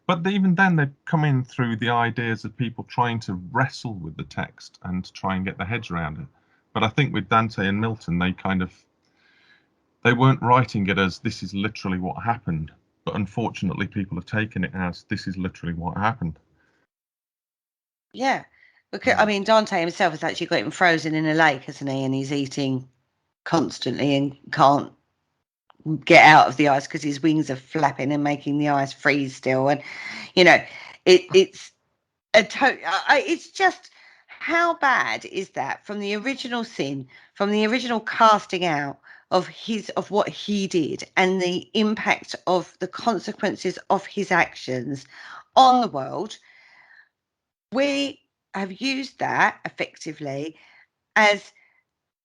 But even then, they've come in through the ideas of people trying to wrestle with the text and to try and get their heads around it. But I think with Dante and Milton, they weren't writing it as this is literally what happened. But unfortunately, people have taken it as this is literally what happened. Yeah, because I mean, Dante himself has actually got him frozen in a lake, hasn't he? And he's eating constantly and can't get out of the ice because his wings are flapping and making the ice freeze still. And you know, it's it's just, how bad is that, from the original sin, from the original casting out of what he did, and the impact of the consequences of his actions on the world. We have used that effectively as,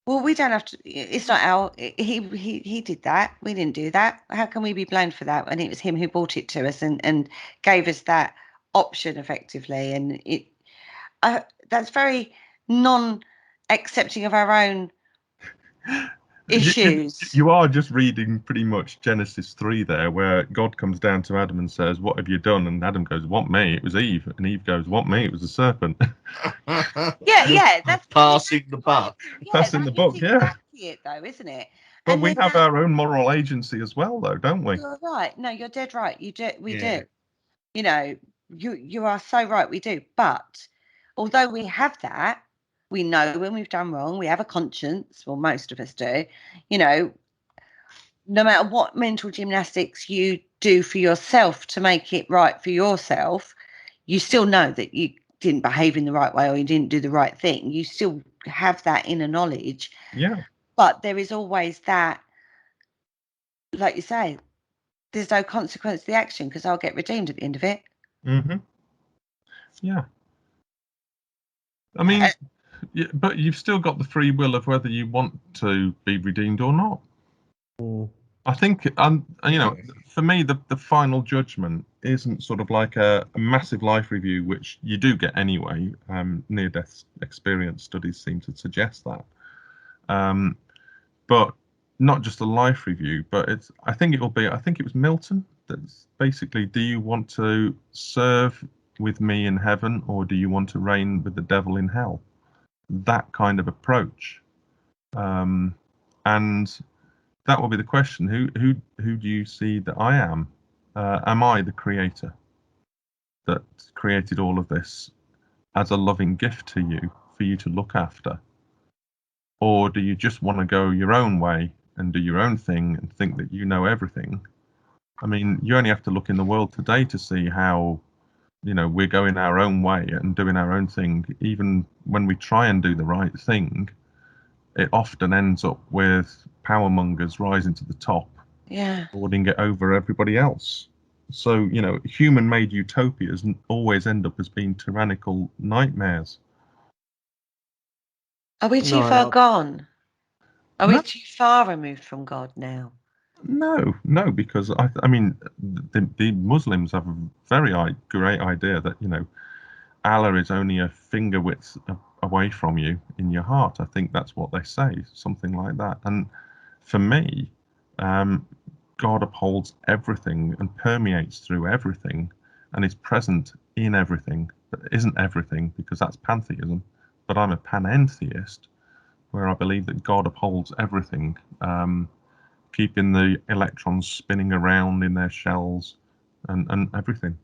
well, we don't have to, it's not our, he did that, we didn't do that, how can we be blamed for that? And it was him who brought it to us and gave us that option effectively. And that's very non-accepting of our own issues. You are just reading pretty much Genesis 3 there, where God comes down to Adam and says, "What have you done?" And Adam goes, "What, me? It was Eve." And Eve goes, "What, me? It was the serpent." Yeah, that's Passing the buck. Passing the buck, yeah. Exactly it, though, isn't it? But And we then have our own moral agency as well, though, don't we? you're right. No, you're dead right. We Yeah. do. You know, you are so right. We do. But although we have that, we know when we've done wrong. We have a conscience. Well, most of us do. You know, no matter what mental gymnastics you do for yourself to make it right for yourself, you still know that you didn't behave in the right way or you didn't do the right thing. You still have that inner knowledge. Yeah. But there is always that, like you say, there's no consequence to the action because I'll get redeemed at the end of it. Mm-hmm. Yeah. I mean, but you've still got the free will of whether you want to be redeemed or not. I think, you know, for me, the final judgment isn't sort of like a massive life review, which you do get anyway. Near-death experience studies seem to suggest that. But not just a life review, but I think it was Milton that's basically, do you want to serve with me in heaven or do you want to reign with the devil in hell? That kind of approach. And that will be the question. Who do you see that I am? Am I the creator that created all of this as a loving gift to you for you to look after? Or do you just want to go your own way and do your own thing and think that you know everything? I mean, you only have to look in the world today to see how, you know, we're going our own way and doing our own thing. Even when we try and do the right thing, it often ends up with power mongers rising to the top, lording it over everybody else. So, you know, human-made utopias always end up as being tyrannical nightmares. Are we too far gone? Are we too far removed from God now? No, because I mean, the Muslims have a very great idea that, you know, Allah is only a finger width away from you in your heart. I think that's what they say, something like that. And for me, God upholds everything and permeates through everything and is present in everything, but isn't everything, because that's pantheism. But I'm a panentheist, where I believe that God upholds everything, keeping the electrons spinning around in their shells and everything.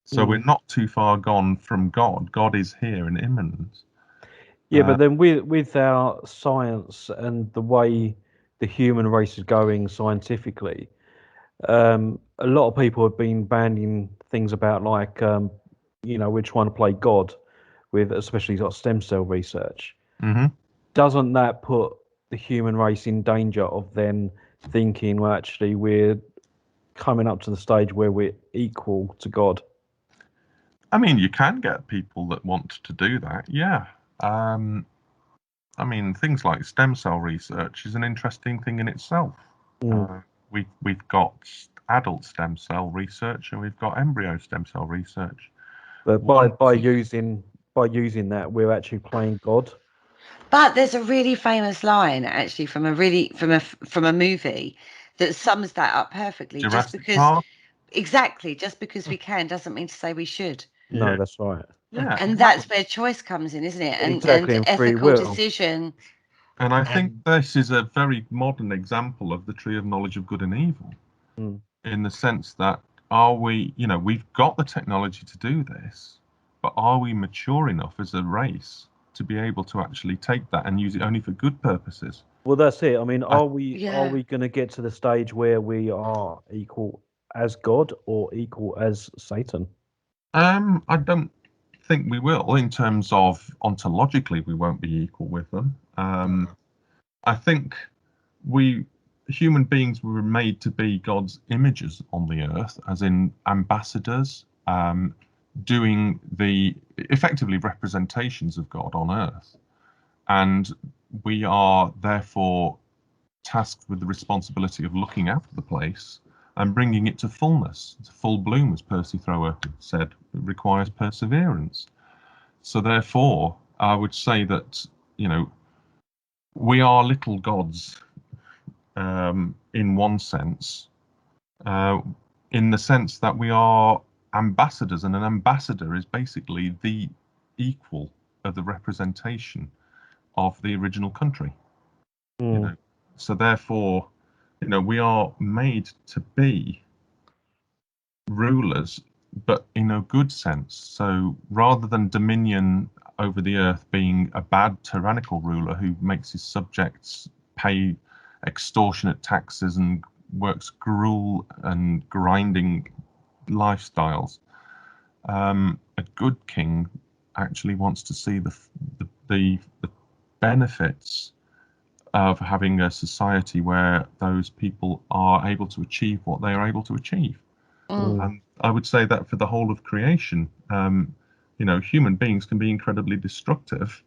So we're not too far gone from God. God is here and immanent. Yeah, but then with our science and the way the human race is going scientifically, a lot of people have been banning things about like, you know, we're trying to play God with especially like stem cell research. Mm-hmm. Doesn't that put the human race in danger of then thinking, well, actually, we're coming up to the stage where we're equal to God? I mean, you can get people that want to do that, yeah. I mean, things like stem cell research is an interesting thing in itself. We've got adult stem cell research and we've got embryo stem cell research. But by using that, we're actually playing God. But there's a really famous line actually from a movie that sums that up perfectly. Jurassic Park. Just because we can doesn't mean to say we should. No, Yeah. that's right. Yeah, And that's where choice comes in, isn't it? And Exactly, and free ethical will. decision. And I think this is a very modern example of the tree of knowledge of good and evil, in the sense that we've got the technology to do this, but are we mature enough as a race to be able to actually take that and use it only for good purposes? Well, that's it. I mean, are we Yeah. going to get to the stage where we are equal as God or equal as Satan? I don't think we will. In terms of ontologically, we won't be equal with them. I think human beings were made to be God's images on the earth, as in ambassadors, doing the effectively representations of God on earth. And we are therefore tasked with the responsibility of looking after the place and bringing it to fullness, to full bloom, as Percy Thrower said. It requires perseverance. So therefore, I would say that, we are little gods in one sense, in the sense that we are ambassadors, and an ambassador is basically the equal of the representation of the original country. So therefore, we are made to be rulers, but in a good sense. So rather than dominion over the earth being a bad tyrannical ruler who makes his subjects pay extortionate taxes and works gruel and grinding lifestyles, a good king actually wants to see the benefits of having a society where those people are able to achieve what they are able to achieve. And I would say that for the whole of creation, human beings can be incredibly destructive,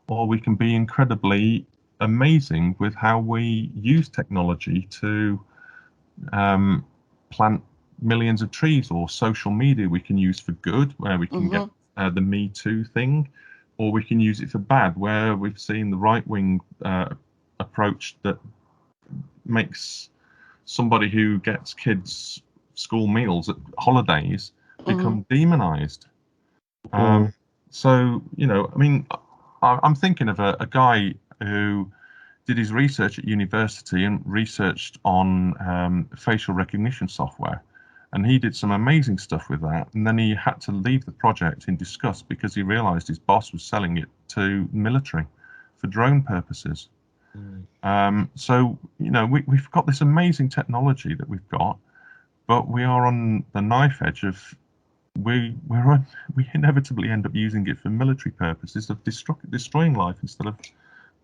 or we can be incredibly amazing with how we use technology to plant millions of trees, or social media we can use for good, where we can get the Me Too thing, or we can use it for bad, where we've seen the right-wing approach that makes somebody who gets kids school meals at holidays become demonized. So, I mean, I'm thinking of a guy who did his research at university and researched on facial recognition software. And he did some amazing stuff with that. And then he had to leave the project in disgust because he realized his boss was selling it to military for drone purposes. So, we've got this amazing technology that we've got, but we are on the knife edge of we inevitably end up using it for military purposes of destroying life instead of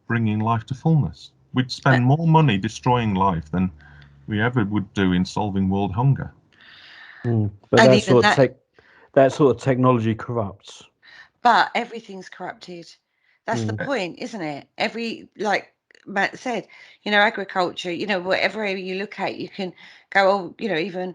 bringing life to fullness. We'd spend more money destroying life than we ever would do in solving world hunger. But that sort of technology corrupts. But everything's corrupted. That's the point, isn't it? Like Matt said, agriculture, whatever area you look at, you can go, even,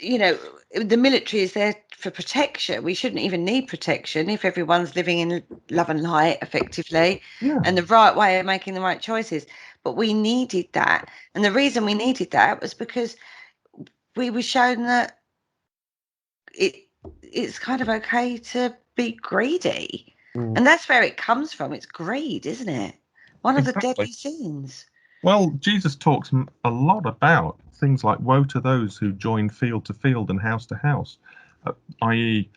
the military is there for protection. We shouldn't even need protection if everyone's living in love and light effectively, and the right way of making the right choices. But we needed that. And the reason we needed that was because we were shown that it's kind of okay to be greedy. And that's where it comes from. It's greed, isn't it? One of the deadly sins. Well, Jesus talks a lot about things like woe to those who join field to field and house to house, i.e.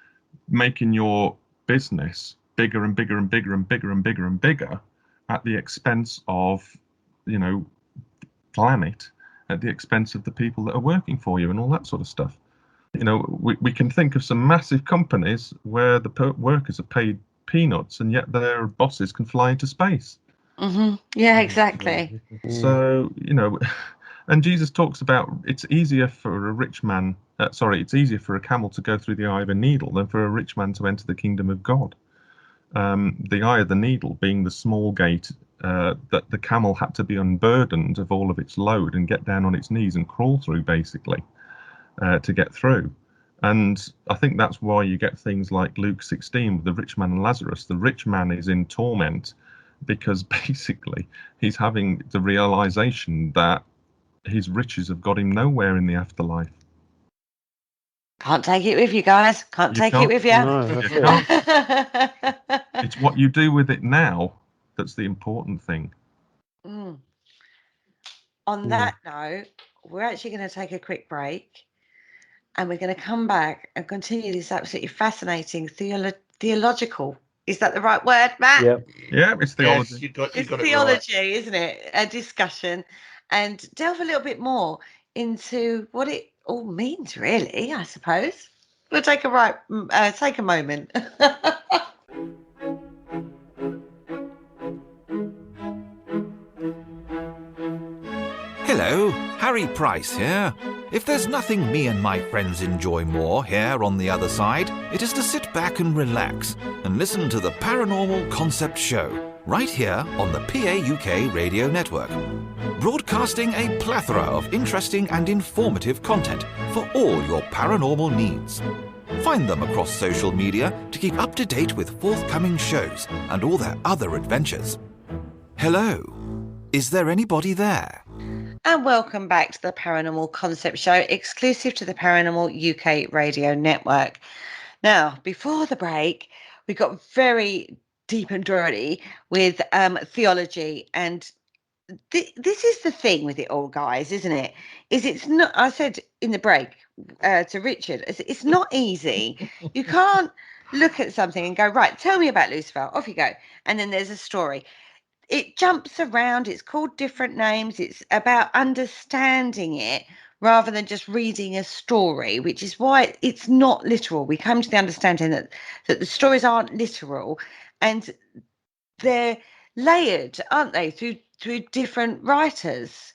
making your business bigger and bigger and bigger and bigger and bigger and bigger at the expense of, planet, at the expense of the people that are working for you and all that sort of stuff. We can think of some massive companies where the workers are paid peanuts and yet their bosses can fly into space. Yeah, exactly. So, And Jesus talks about it's easier for a rich man, it's easier for a camel to go through the eye of a needle than for a rich man to enter the kingdom of God. The eye of the needle being the small gate that the camel had to be unburdened of all of its load and get down on its knees and crawl through, basically, to get through. And I think that's why you get things like Luke 16 with the rich man and Lazarus. The rich man is in torment because basically he's having the realization that his riches have got him nowhere in the afterlife. Can't take it with you, guys. Can't You take can't- it with you. No, that's You it. It's what you do with it now that's the important thing. Mm. On that note, we're actually going to take a quick break, and we're going to come back and continue this absolutely fascinating theological. Is that the right word, Matt? Yep. Yeah, it's theology. Yes, you got It's it theology, right. isn't it? A discussion, and delve a little bit more into what it all means, really, I suppose. We'll take a moment. Hello, Harry Price here. If there's nothing me and my friends enjoy more here on the other side, it is to sit back and relax and listen to the Paranormal Concept Show, right here on the PAUK Radio Network. Broadcasting a plethora of interesting and informative content for all your paranormal needs. Find them across social media to keep up to date with forthcoming shows and all their other adventures. Hello, is there anybody there? And welcome back to the Paranormal Concept Show, exclusive to the Paranormal UK Radio Network. Now, before the break, we got very deep and dirty with theology, and this is the thing with it all, guys, isn't it? It's not. I said in the break to Richard, it's not easy. You can't look at something and go, right, tell me about Lucifer. Off you go, and then there's a story. It jumps around. It's called different names. It's about understanding it rather than just reading a story, which is why it's not literal. We come to the understanding that the stories aren't literal, and they're layered, aren't they, through different writers.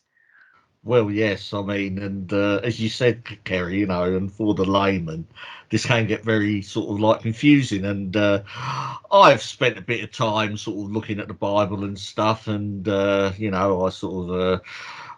Well, yes, I mean, and as you said, Kerry, and for the layman, this can get very sort of like confusing. And I've spent a bit of time sort of looking at the Bible and stuff, and I sort of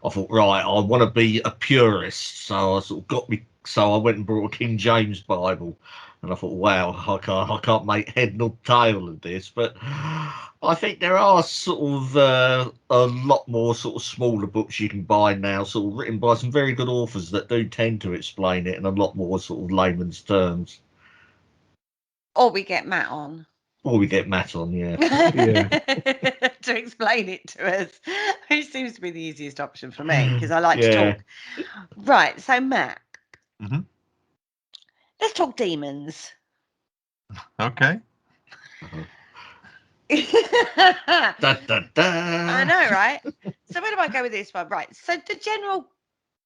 I thought, right, I want to be a purist, so I sort of so I went and brought a King James Bible, and I thought, wow, I can't make head nor tail of this, but I think there are sort of a lot more sort of smaller books you can buy now, sort of written by some very good authors that do tend to explain it in a lot more sort of layman's terms. Or we get Matt on. Or we get Matt on, yeah. To explain it to us, which seems to be the easiest option for me because I like to talk. Right, so Matt, let's talk demons. Okay. Da, da, da. I know, right? So where do I go with this one? Right, so the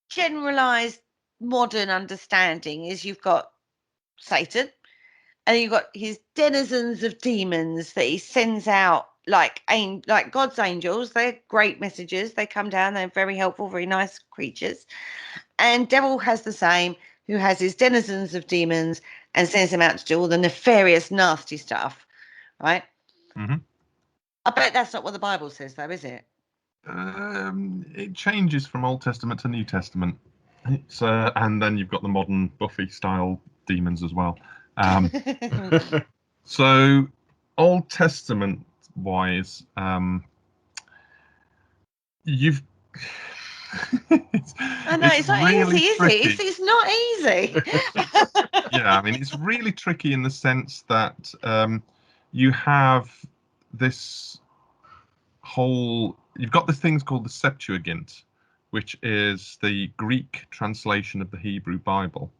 generalized modern understanding is you've got Satan, and you've got his denizens of demons that he sends out like God's angels. They're great messengers. They come down. They're very helpful, very nice creatures. And devil has the same, who has his denizens of demons and sends them out to do all the nefarious, nasty stuff, right? Mm-hmm. I bet that's not what the Bible says, though, is it? It changes from Old Testament to New Testament. It's and then you've got the modern Buffy-style demons as well. So, Old Testament-wise, you've. I know it's not really easy, is tricky. it? It's not easy. Yeah, I mean, it's really tricky in the sense that you have this whole. You've got the things called the Septuagint, which is the Greek translation of the Hebrew Bible.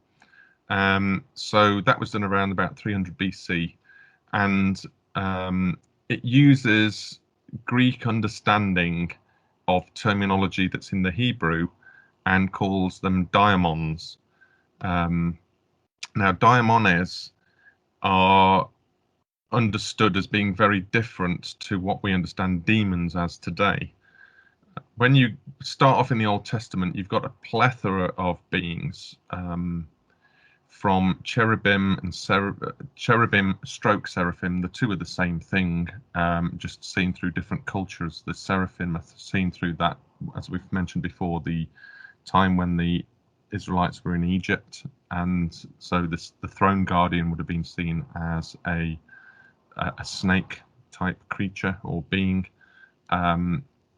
So that was done around about 300 BC, and it uses Greek understanding of terminology that's in the Hebrew and calls them daimons. Now, daimones are understood as being very different to what we understand demons as today. when you start off in the Old Testament, you've got a plethora of beings, from cherubim and cherubim stroke seraphim. The two are the same thing, just seen through different cultures. The seraphim are seen through that, as we've mentioned before, the time when the Israelites were in Egypt, and so the throne guardian would have been seen as a snake type creature or being.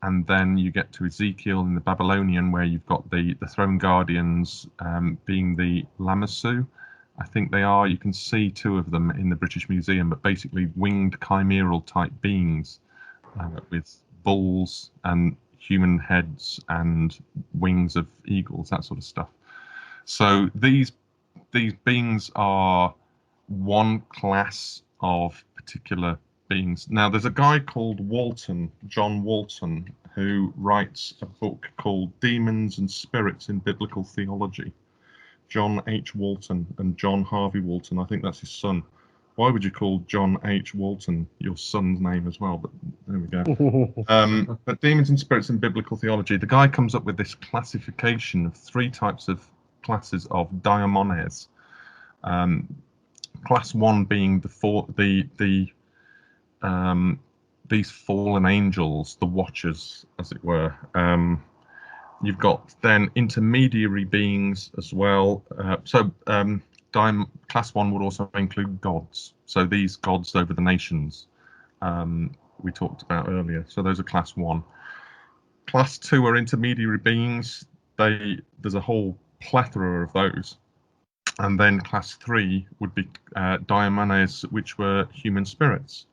And then you get to Ezekiel in the Babylonian, where you've got the throne guardians being the Lamassu. I think they are. You can see two of them in the British Museum, but basically winged chimeral type beings with bulls and human heads and wings of eagles, that sort of stuff. So these beings are one class of particular beings. Now, there's a guy called Walton, John Walton, who writes a book called Demons and Spirits in Biblical Theology. John H. Walton and John Harvey Walton, I think that's his son. Why would you call John H. Walton your son's name as well? But there we go. But Demons and Spirits in Biblical Theology, the guy comes up with this classification of three types of classes of daimones. Class one being these fallen angels, the watchers, as it were. You've got then intermediary beings as well. Class one would also include gods. So these gods over the nations we talked about earlier. So those are class one. Class two are intermediary beings. There's a whole plethora of those. And then class three would be daimones, which were human spirits,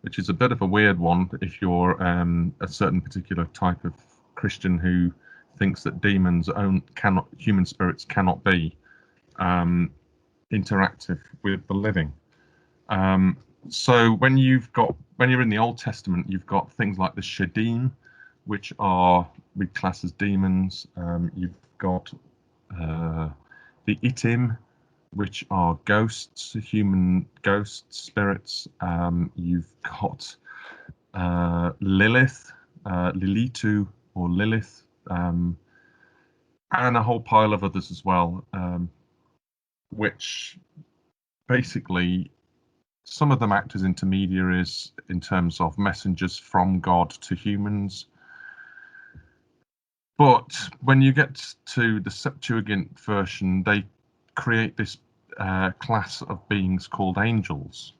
which is a bit of a weird one if you're a certain particular type of Christian who thinks that human spirits cannot be interactive with the living. So when you're in the Old Testament, you've got things like the Shadim, which we class as demons. You've got the Itim, which are ghosts, human ghosts, spirits. You've got Lilith, Lilitu or Lilith, and a whole pile of others as well, which basically some of them act as intermediaries in terms of messengers from God to humans. But when you get to the Septuagint version, they create this class of beings called angels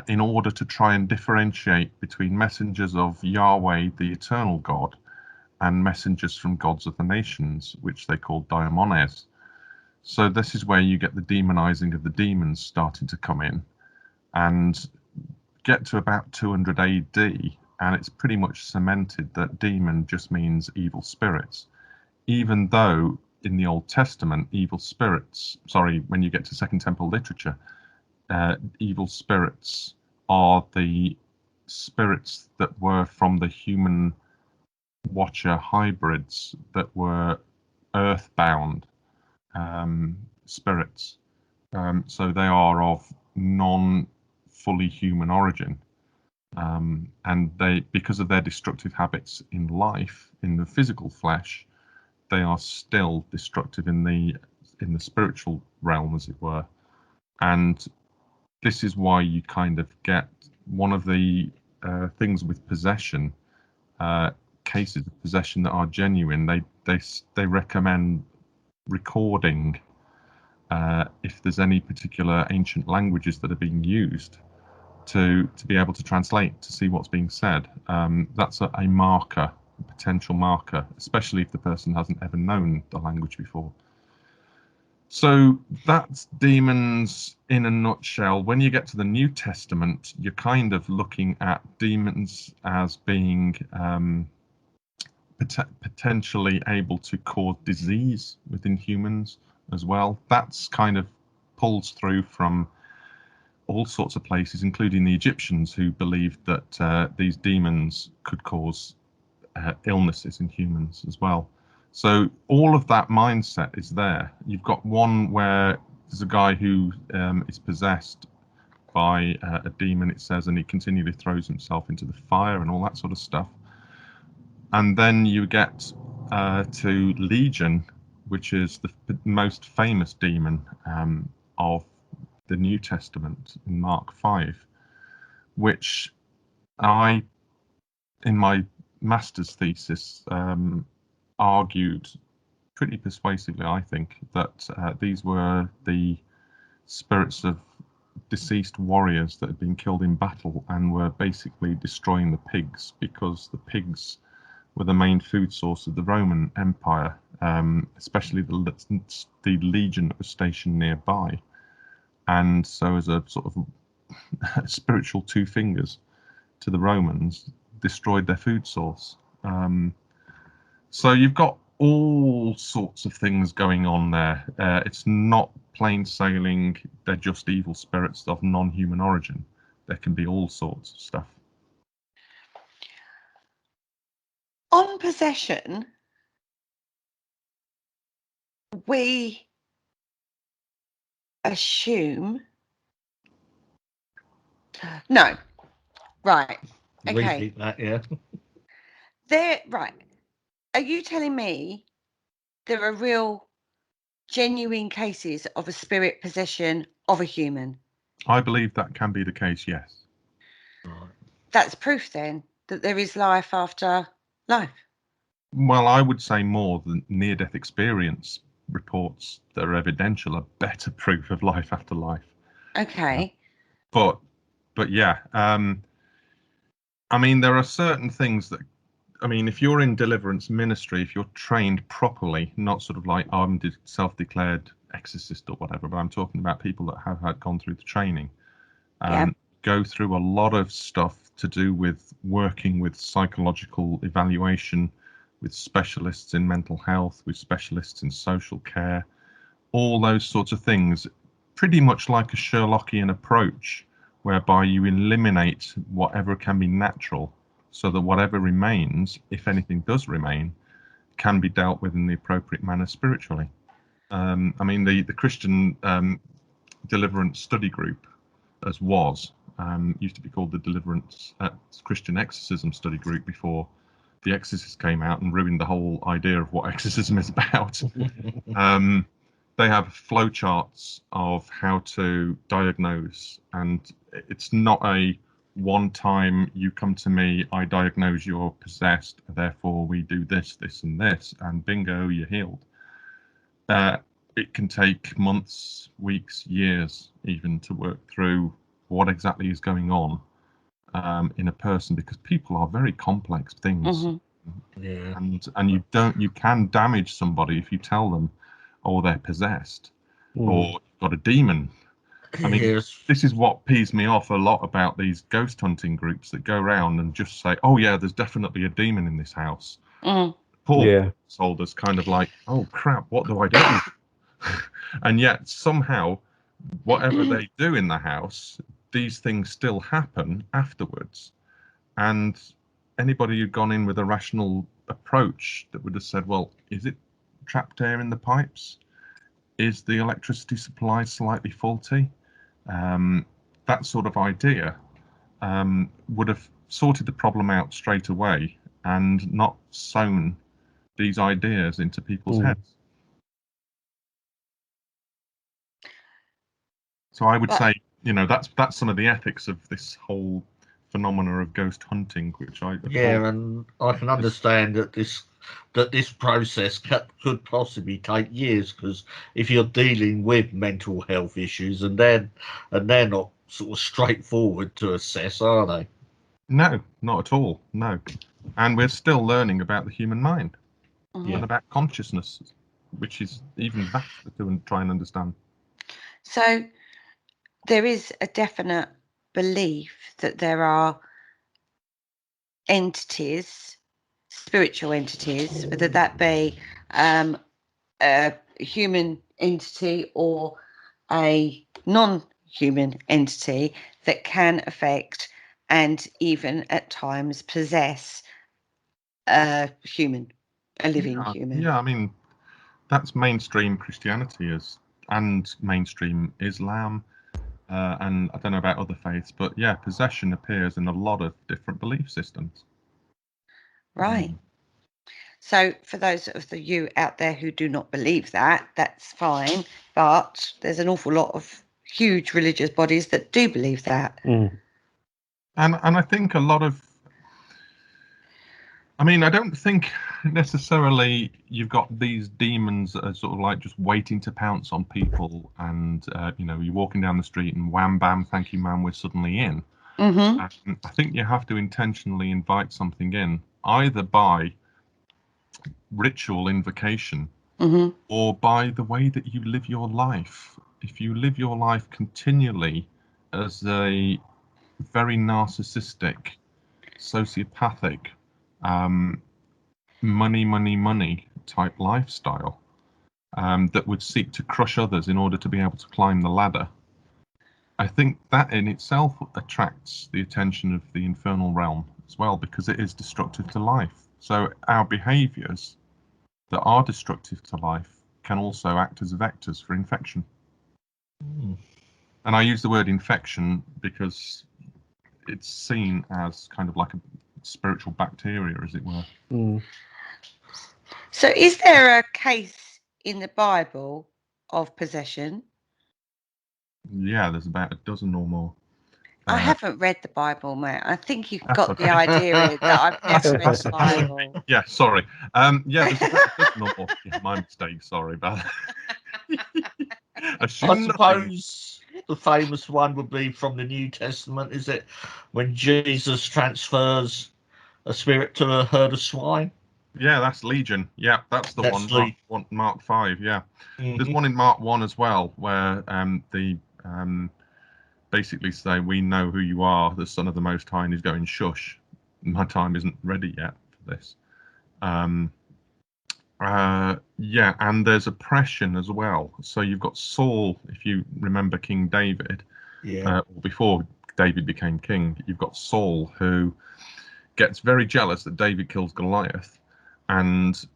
in order to try and differentiate between messengers of Yahweh, the eternal God, and messengers from gods of the nations, which they call daimones. So this is where you get the demonizing of the demons starting to come in, and get to about 200 AD, and it's pretty much cemented that demon just means evil spirits, even though in the Old Testament, when you get to Second Temple literature, evil spirits are the spirits that were from the human watcher hybrids that were earthbound spirits. So they are of non-fully human origin. And they, because of their destructive habits in life, in the physical flesh, they are still destructive in the spiritual realm, as it were. And this is why you kind of get one of the things with possession, cases of possession that are genuine. They recommend recording if there's any particular ancient languages that are being used to be able to translate, to see what's being said. That's a marker, a potential marker, especially if the person hasn't ever known the language before. So that's demons in a nutshell. When you get to the New Testament, you're kind of looking at demons as being potentially able to cause disease within humans as well. That's kind of pulls through from all sorts of places, including the Egyptians, who believed that these demons could cause illnesses in humans as well. So all of that mindset is there. You've got one where there's a guy who is possessed by a demon, it says, and he continually throws himself into the fire and all that sort of stuff. And then you get to Legion, which is the most famous demon of the New Testament in Mark 5, which I, in my master's thesis, argued pretty persuasively, I think, that these were the spirits of deceased warriors that had been killed in battle and were basically destroying the pigs, because the pigs were the main food source of the Roman Empire, especially the legion that was stationed nearby. And so, as a sort of spiritual two fingers to the Romans, destroyed their food source. So you've got all sorts of things going on there. It's not plain sailing, they're just evil spirits of non-human origin. There can be all sorts of stuff. On possession, we assume. No. Right. Okay. Repeat that, yeah. Right. Are you telling me there are real, genuine cases of a spirit possession of a human? I believe that can be the case, yes. Right. That's proof then that there is life after life. Well, I would say more than near-death experience reports that are evidential are better proof of life after life. Okay. But yeah, I mean, there are certain things that, I mean, if you're in deliverance ministry, if you're trained properly, not sort of like I'm self-declared exorcist or whatever, but I'm talking about people that have had gone through the training, go through a lot of stuff to do with working with psychological evaluation, with specialists in mental health, with specialists in social care, all those sorts of things, pretty much like a Sherlockian approach, whereby you eliminate whatever can be natural, so that whatever remains, if anything does remain, can be dealt with in the appropriate manner spiritually. I mean, the Christian Deliverance Study Group, as used to be called the Deliverance Christian Exorcism Study Group before The Exorcist came out and ruined the whole idea of what exorcism is about. They have flowcharts of how to diagnose, and it's not a one-time, you come to me, I diagnose you're possessed, therefore we do this, this, and this, and bingo, you're healed. It can take months, weeks, years, even to work through what exactly is going on in a person, because people are very complex things. Mm-hmm. Yeah. And you can damage somebody if you tell them, oh, they're possessed, or you've got a demon. I mean, this is what pees me off a lot about these ghost hunting groups that go around and just say, oh yeah, there's definitely a demon in this house. Poor soldiers kind of like, oh crap, what do I do? And yet somehow, whatever they do in the house, these things still happen afterwards. And anybody who'd gone in with a rational approach that would have said, well, is it trapped air in the pipes? Is the electricity supply slightly faulty? That sort of idea would have sorted the problem out straight away and not sown these ideas into people's heads. So I would say, that's some of the ethics of this whole phenomena of ghost hunting, which and I can understand that this process could possibly take years, because if you're dealing with mental health issues, and they're not sort of straightforward to assess, are they? No, not at all. No, and we're still learning about the human mind and about consciousness, which is even vaster to try and understand. So there is a definite belief that there are entities, spiritual entities, whether that be a human entity or a non-human entity, that can affect and even at times possess a human, a living human. Yeah, I mean, that's mainstream Christianity and mainstream Islam. And I don't know about other faiths, but yeah, possession appears in a lot of different belief systems. Right. So for those of you out there who do not believe that, that's fine. But there's an awful lot of huge religious bodies that do believe that. Mm. And I think a lot of, I mean, I don't think necessarily you've got these demons that are sort of like just waiting to pounce on people, and you know, you're walking down the street and wham bam, thank you ma'am, we're suddenly in. Mm-hmm. I think you have to intentionally invite something in, either by ritual invocation Mm-hmm. or by the way that you live your life. If you live your life continually as a very narcissistic, sociopathic, money type lifestyle that would seek to crush others in order to be able to climb the ladder, I think that in itself attracts the attention of the infernal realm as well, because it is destructive to life. So our behaviors that are destructive to life can also act as vectors for infection. And I use the word infection because it's seen as kind of like a spiritual bacteria, as it were. Mm. So is there a case in the Bible of possession? Yeah, there's about a dozen or more. I haven't read the Bible, Matt. I think you've That's got okay. the idea that I've never read That's the okay. Bible. Yeah, sorry. Yeah, there's about a dozen or more. Yeah, my mistake. Sorry about that. I suppose the famous one would be from the New Testament, is it? When Jesus transfers a spirit to a herd of swine. Yeah, that's Legion. Yeah, that's the That's one. Mark 5. Yeah, there's Mhm. one in Mark 1 as well, where the basically say, "We know who you are, the Son of the Most High," and he's going, "Shush, my time isn't ready yet for this." Yeah, and there's oppression as well. So you've got Saul, if you remember King David, Yeah. or before David became king, you've got Saul who gets very jealous that David kills Goliath, and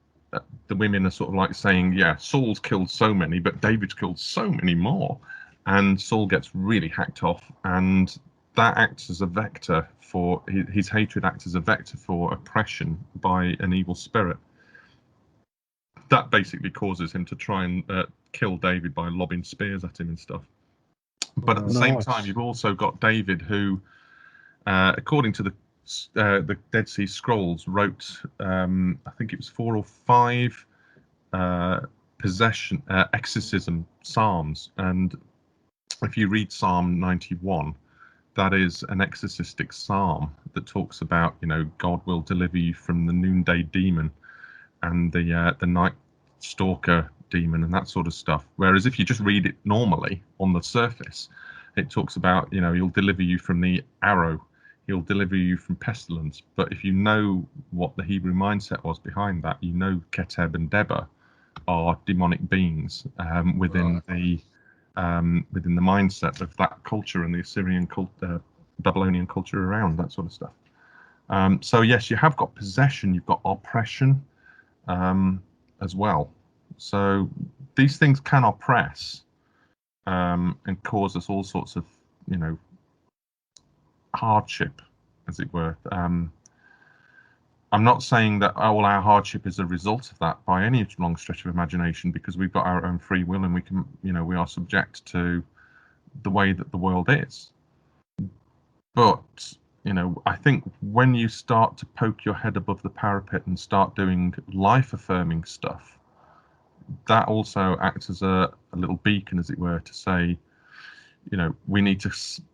the women are sort of like saying, yeah, Saul's killed so many, but David's killed so many more. And Saul gets really hacked off, and that acts as a vector for his hatred acts as a vector for oppression by an evil spirit. That basically causes him to try and kill David by lobbing spears at him and stuff. But at the same time, you've also got David who, according to the Dead Sea Scrolls, wrote, I think it was 4 or 5 exorcism psalms. And if you read Psalm 91, that is an exorcistic psalm that talks about, you know, God will deliver you from the noonday demon and the night stalker demon and that sort of stuff. Whereas if you just read it normally on the surface, it talks about, you know, he'll deliver you from the arrow, he'll deliver you from pestilence. But if you know what the Hebrew mindset was behind that, you know Keteb and Deba are demonic beings within the mindset of that culture and the Assyrian Babylonian culture around, that sort of stuff. So yes, you have got possession, you've got oppression as well. So these things can oppress and cause us all sorts of, you know, hardship, as it were. I'm not saying that all our hardship is a result of that by any long stretch of imagination, because we've got our own free will and we can, you know, we are subject to the way that the world is. But, you know, I think when you start to poke your head above the parapet and start doing life-affirming stuff, that also acts as a little beacon, as it were, to say, you know, we need to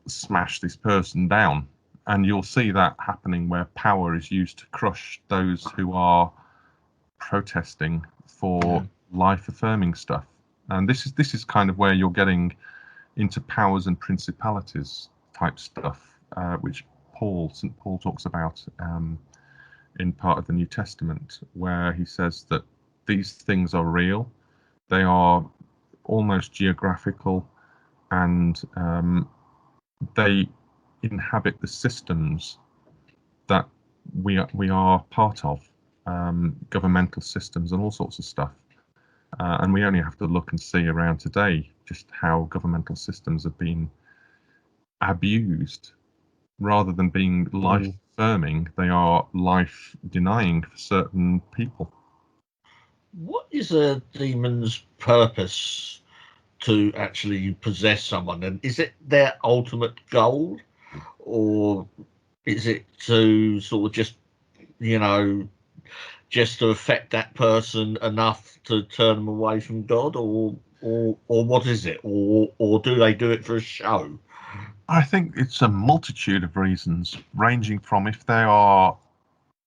smash this person down. And you'll see that happening where power is used to crush those who are protesting for life-affirming stuff. And this is kind of where you're getting into powers and principalities type stuff, which St. Paul talks about in part of the New Testament, where he says that these things are real, they are almost geographical, and they inhabit the systems that we are part of, governmental systems and all sorts of stuff. And we only have to look and see around today just how governmental systems have been abused. Rather than being life-affirming, they are life-denying for certain people. what is a demon's purpose to actually possess someone? And is it their ultimate goal, or is it to sort of just, you know, just to affect that person enough to turn them away from God, or what is it, or do they do it for a show? I think it's a multitude of reasons, ranging from if they are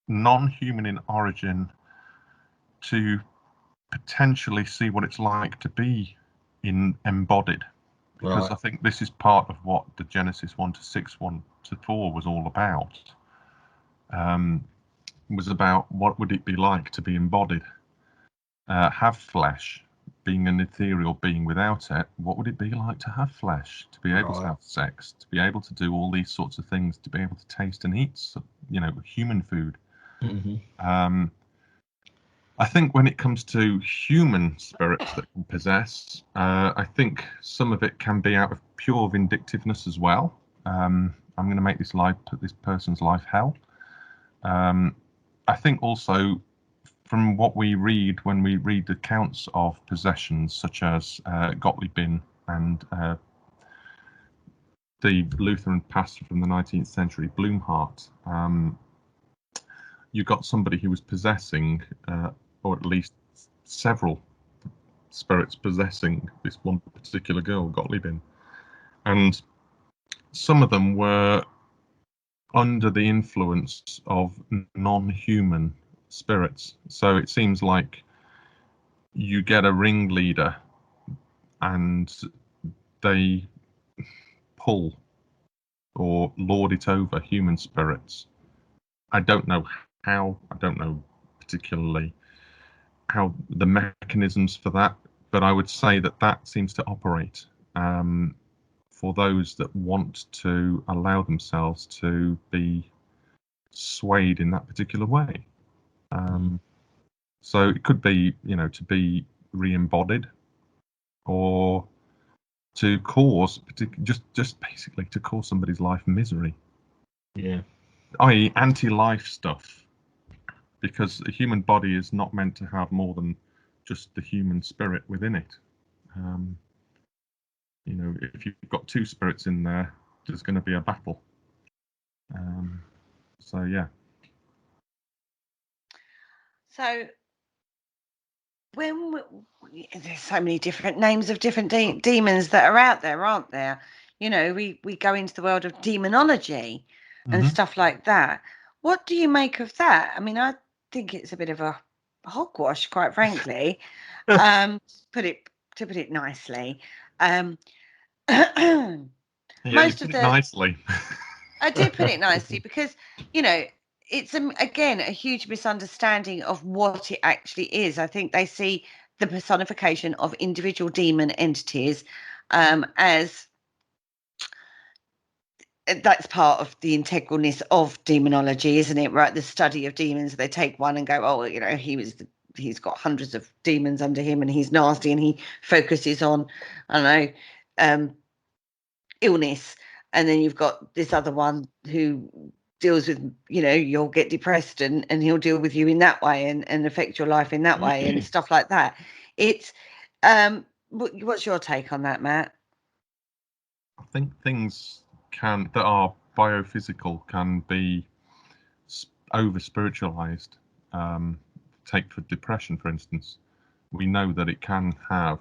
non-human in origin to potentially see what it's like to be embodied. Because Right. I think this is part of what the Genesis 1-6, 1-4 was all about. Was about what would it be like to be embodied, have flesh, being an ethereal being without it. What would it be like to have flesh, to be able to have sex, to be able to do all these sorts of things, to be able to taste and eat, human food. Mm-hmm. I think when it comes to human spirits that can possess, I think some of it can be out of pure vindictiveness as well. I'm going to make put this person's life hell. I think also from what we read when we read the accounts of possessions, such as Gottliebin and the Lutheran pastor from the 19th century, Blumhardt, you got somebody who was possessing, or at least several spirits possessing this one particular girl, Gottliebin. And some of them were under the influence of non-human spirits. So it seems like you get a ringleader and they pull or lord it over human spirits. I don't know how, I don't know particularly how the mechanisms for that, but I would say that seems to operate for those that want to allow themselves to be swayed in that particular way. So it could be, to be re-embodied, or to cause, just basically to cause somebody's life misery. Yeah. I.e. anti-life stuff, because the human body is not meant to have more than just the human spirit within it. If you've got two spirits in there, there's going to be a battle. So yeah. So there's so many different names of different demons that are out there, aren't there? We go into the world of demonology and stuff like that. What do you make of that? I mean, I think it's a bit of a hogwash, quite frankly. To put it nicely. Most of the nicely. I did put it nicely because, it's again a huge misunderstanding of what it actually is. I think they see the personification of individual demon entities as that's part of the integralness of demonology, isn't it? Right, the study of demons. They take one and go, oh, he's got hundreds of demons under him and he's nasty, and he focuses on, I don't know, illness. And then you've got this other one who deals with, you'll get depressed and he'll deal with you in that way and affect your life in that way and stuff like that. It's what's your take on that, Matt? I think things that are biophysical can be over spiritualized. Take for depression, for instance. We know that it can have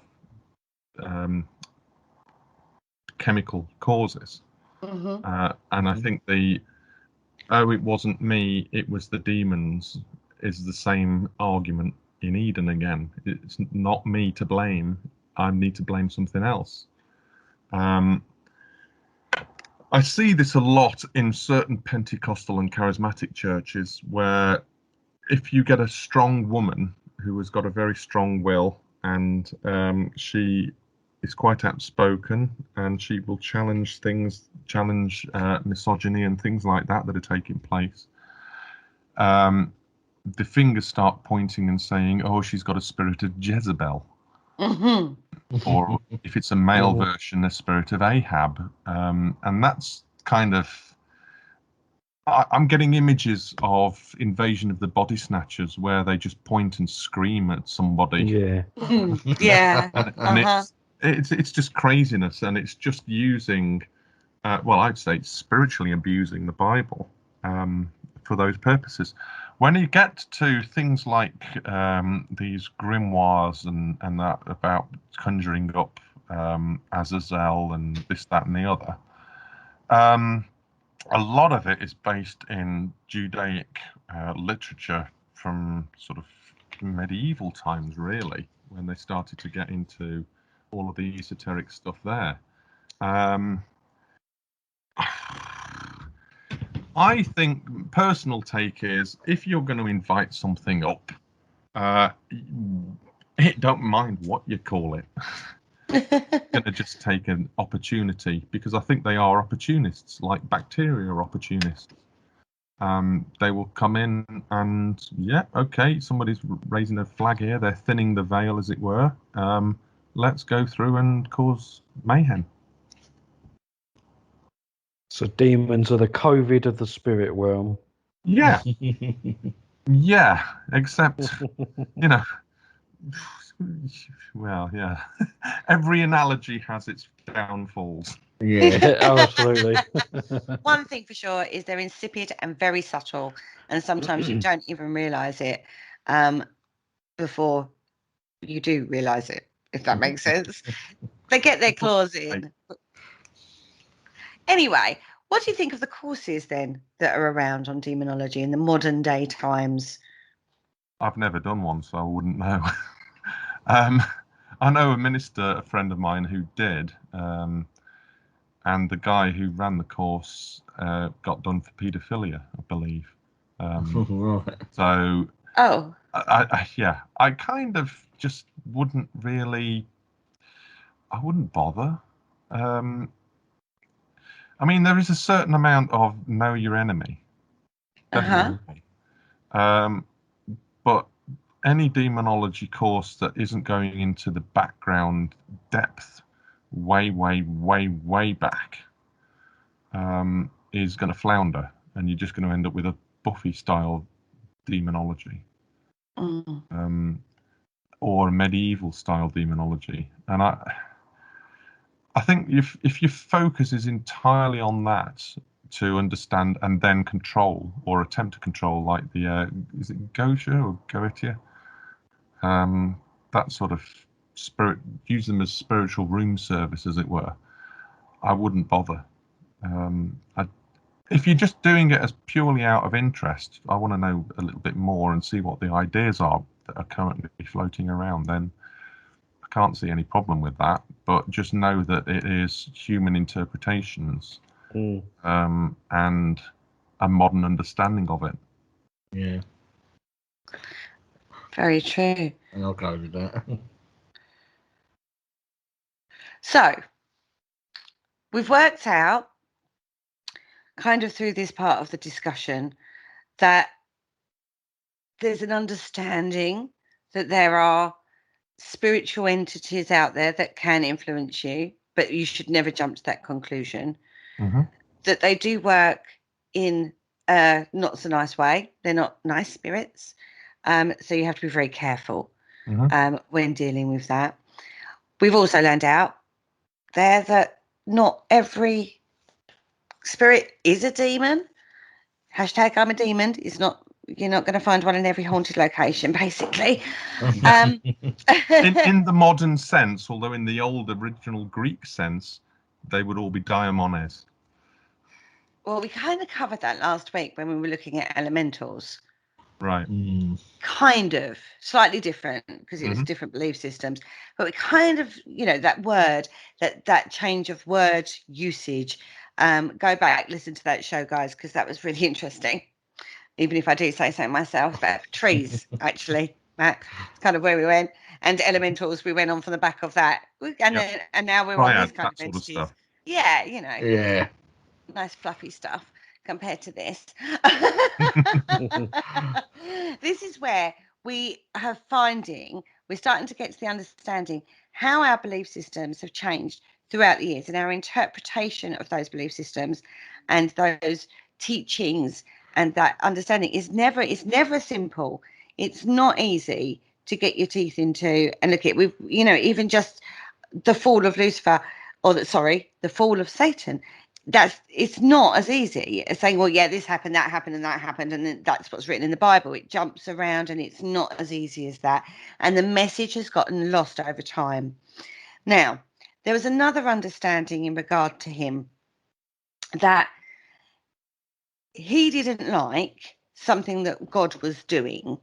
chemical causes. And I think it wasn't me, it was the demons is the same argument in Eden again. It's not me to blame. I need to blame something else. I see this a lot in certain Pentecostal and charismatic churches, where if you get a strong woman who has got a very strong will, and she is quite outspoken, and she will challenge misogyny and things like that are taking place, the fingers start pointing and saying, oh, she's got a spirit of Jezebel. Or if it's a male version, a spirit of Ahab. And that's kind of, I'm getting images of Invasion of the Body Snatchers where they just point and scream at somebody. Yeah. Yeah. And it's just craziness, and it's just using, I'd say it's spiritually abusing the Bible for those purposes. When you get to things like these grimoires and that about conjuring up Azazel and this, that, and the other, a lot of it is based in Judaic literature from sort of medieval times, really, when they started to get into all of the esoteric stuff there. I think personal take is, if you're going to invite something up, don't mind what you call it. Going to just take an opportunity, because I think they are opportunists, like bacteria are opportunists. They will come in and, yeah, okay, somebody's raising a flag here, they're thinning the veil, as it were. Let's go through and cause mayhem. So demons are the COVID of the spirit realm. Yeah. Yeah, except, well, yeah. Every analogy has its downfalls. Yeah. Oh, absolutely. One thing for sure is they're insipid and very subtle, and sometimes you don't even realise it before you do realise it, if that makes sense. They get their claws in. Anyway, what do you think of the courses then that are around on demonology in the modern day times? I've never done one, so I wouldn't know. I know a minister, a friend of mine, who did, and the guy who ran the course got done for paedophilia, I believe. Right. So, I kind of just wouldn't really. I wouldn't bother. I mean, there is a certain amount of know your enemy, definitely. But any demonology course that isn't going into the background depth, way back, is going to flounder, and you're just going to end up with a Buffy style demonology, or a medieval style demonology. And I think if your focus is entirely on that, to understand and then control, or attempt to control, like the is it Goetia or Goetia? That sort of spirit, use them as spiritual room service, as it were. I wouldn't bother. If you're just doing it as purely out of interest, I want to know a little bit more and see what the ideas are that are currently floating around, then I can't see any problem with that. But just know that it is human interpretations, and a modern understanding of it. Yeah. Very true. And I'll go with that. So, we've worked out, kind of through this part of the discussion, that there's an understanding that there are spiritual entities out there that can influence you, but you should never jump to that conclusion. That they do work in a not so nice way. They're not nice spirits. So you have to be very careful when dealing with that. We've also learned out there that not every spirit is a demon. Hashtag I'm a demon. You're not going to find one in every haunted location, basically. In the modern sense, although in the old original Greek sense, they would all be daimones. Well, we kind of covered that last week when we were looking at elementals. Right. Kind of. Slightly different, because it was different belief systems. But we kind of, that word, that change of word usage. Go back, listen to that show, guys, because that was really interesting. Even if I do say so myself, about trees, actually, Matt. It's kind of where we went. And elementals, we went on from the back of that. And now we're on this kind of entities. Sort of stuff. Yeah, Yeah. Nice fluffy stuff compared to this. This is where we're starting to get to the understanding how our belief systems have changed throughout the years, and our interpretation of those belief systems and those teachings and that understanding is never simple. It's not easy to get your teeth into. And look, we've, you know, even just the fall of Lucifer, or the fall of Satan. It's not as easy as saying, well, yeah, this happened, that happened, and that happened, and then that's what's written in the Bible. It jumps around, and it's not as easy as that. And the message has gotten lost over time. Now, there was another understanding in regard to him, that he didn't like something that God was doing.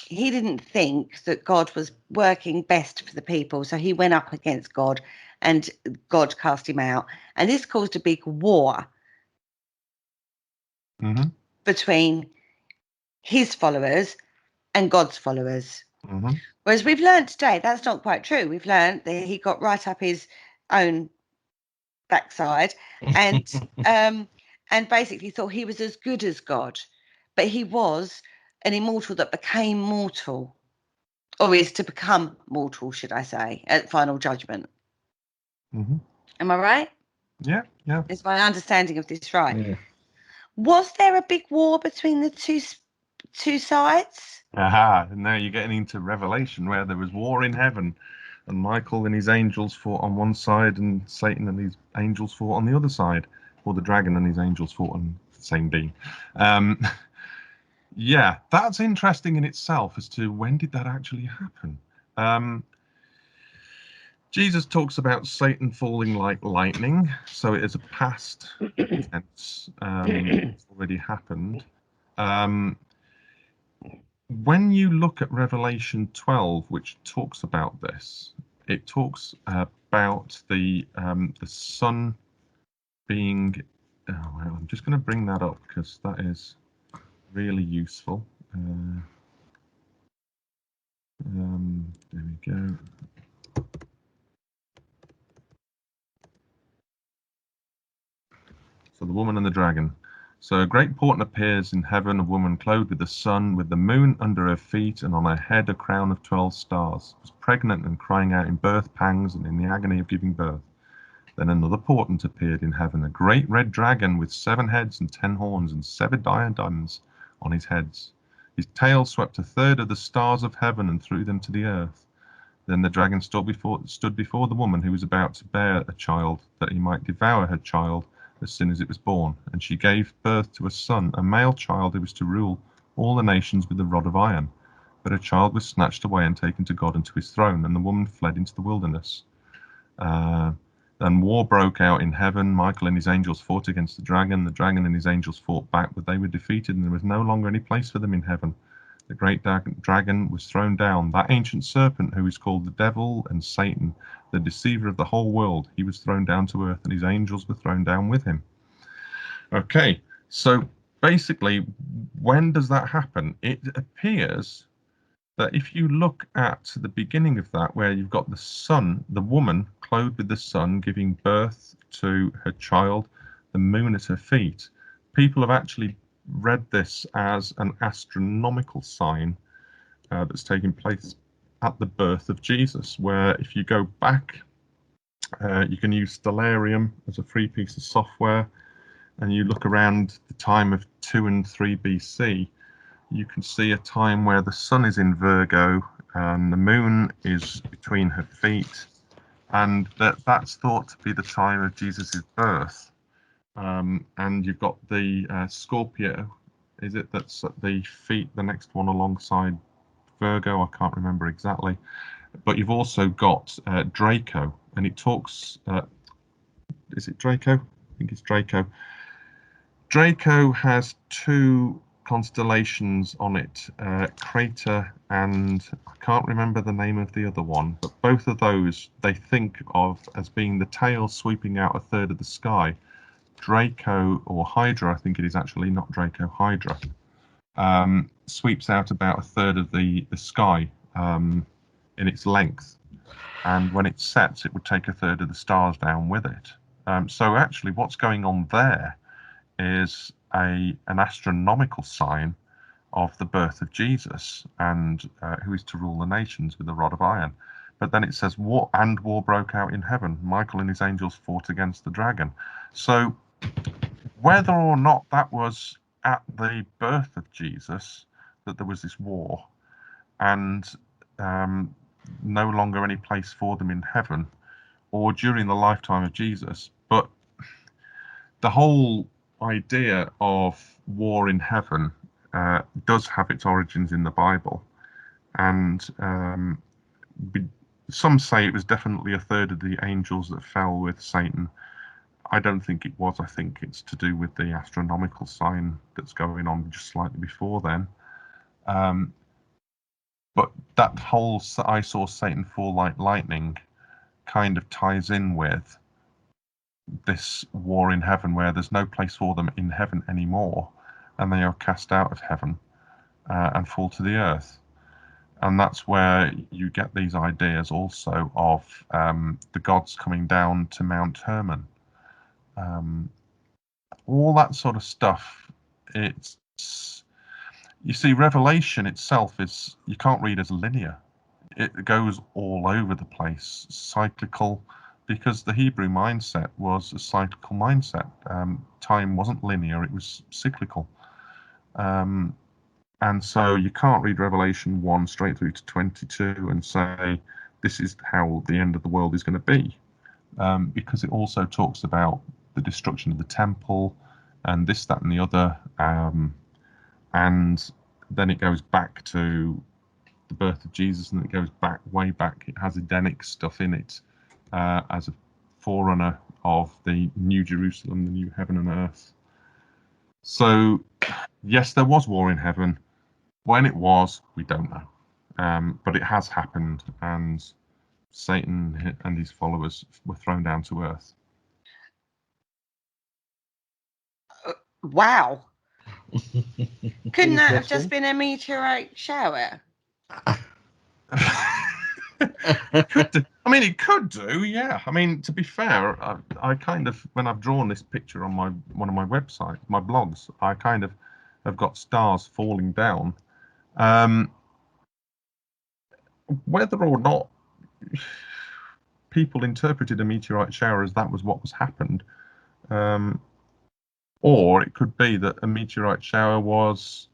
He didn't think that God was working best for the people, so he went up against God, and God cast him out. And this caused a big war between his followers and God's followers. Whereas we've learned today, that's not quite true. We've learned that he got right up his own backside and basically thought he was as good as God. But he was an immortal that became mortal, or is to become mortal, should I say, at final judgment. Am I right? Yeah. Is my understanding of this right? Yeah. Was there a big war between the two sides? Aha, and now you're getting into Revelation, where there was war in heaven, and Michael and his angels fought on one side, and Satan and his angels fought on the other side, or the dragon and his angels fought on the same beam. Yeah, that's interesting in itself as to when did that actually happen. Jesus talks about Satan falling like lightning, so it is a past tense. It's already happened. When you look at Revelation 12, which talks about this, it talks about the sun being. Oh, well, I'm just going to bring that up because that is really useful. There we go. So the woman and the dragon. So a great portent appears in heaven, a woman clothed with the sun, with the moon under her feet, and on her head a crown of 12 stars. Was pregnant and crying out in birth pangs and in the agony of giving birth. Then another portent appeared in heaven, a great red dragon with 7 heads and 10 horns and 7 diadems on his heads. His tail swept a third of the stars of heaven and threw them to the earth. Then the dragon stood before the woman who was about to bear a child, that he might devour her child as soon as it was born. And she gave birth to a son, a male child who was to rule all the nations with a rod of iron. But her child was snatched away and taken to God and to his throne, and the woman fled into the wilderness. Then war broke out in heaven. Michael and his angels fought against the dragon. The dragon and his angels fought back, but they were defeated, and there was no longer any place for them in heaven. The great dragon was thrown down, that ancient serpent who is called the devil and Satan, the deceiver of the whole world. He was thrown down to earth, and his angels were thrown down with him. Okay, so basically, when does that happen? It appears that if you look at the beginning of that, where you've got the sun, the woman clothed with the sun, giving birth to her child, the moon at her feet, people have actually read this as an astronomical sign that's taking place at the birth of Jesus, where if you go back, you can use Stellarium as a free piece of software, and you look around the time of 2 and 3 BC, you can see a time where the sun is in Virgo and the moon is between her feet, and that's thought to be the time of Jesus's birth. And you've got the Scorpio, is it, that's at the feet, the next one alongside Virgo, I can't remember exactly. But you've also got Draco, and it talks, is it Draco? I think it's Draco. Draco has 2 constellations on it, Crater, and I can't remember the name of the other one, but both of those they think of as being the tail sweeping out a third of the sky. Draco, or Hydra, I think it is actually, not Draco, Hydra, sweeps out about a third of the sky in its length, and when it sets, it would take a third of the stars down with it. So actually what's going on there is an astronomical sign of the birth of Jesus, and who is to rule the nations with a rod of iron. But then it says war broke out in heaven. Michael and his angels fought against the dragon. So Whether or not that was at the birth of Jesus, that there was this war, and no longer any place for them in heaven, or during the lifetime of Jesus. But the whole idea of war in heaven does have its origins in the Bible, and some say it was definitely a third of the angels that fell with Satan. I don't think it was. I think it's to do with the astronomical sign that's going on just slightly before then. But that whole "I saw Satan fall like lightning" kind of ties in with this war in heaven, where there's no place for them in heaven anymore, and they are cast out of heaven and fall to the earth. And that's where you get these ideas also of the gods coming down to Mount Hermon. All that sort of stuff. It's, you see, Revelation itself is, you can't read as linear. It goes all over the place, cyclical, because the Hebrew mindset was a cyclical mindset. Time wasn't linear, it was cyclical. And so you can't read Revelation 1 straight through to 22 and say, this is how the end of the world is going to be. Because it also talks about the destruction of the temple and this, that, and the other. And then it goes back to the birth of Jesus, and it goes back, way back. It has Edenic stuff in it as a forerunner of the New Jerusalem, the new heaven and earth. So, yes, there was war in heaven. When it was, we don't know. But it has happened, and Satan and his followers were thrown down to earth. Wow. Couldn't that have just been a meteorite shower? Could do. I mean, it could do, yeah. I mean, to be fair, I kind of, when I've drawn this picture on one of my websites, my blogs, I kind of have got stars falling down. Whether or not people interpreted a meteorite shower as that was what was happened, or it could be that a meteorite shower was,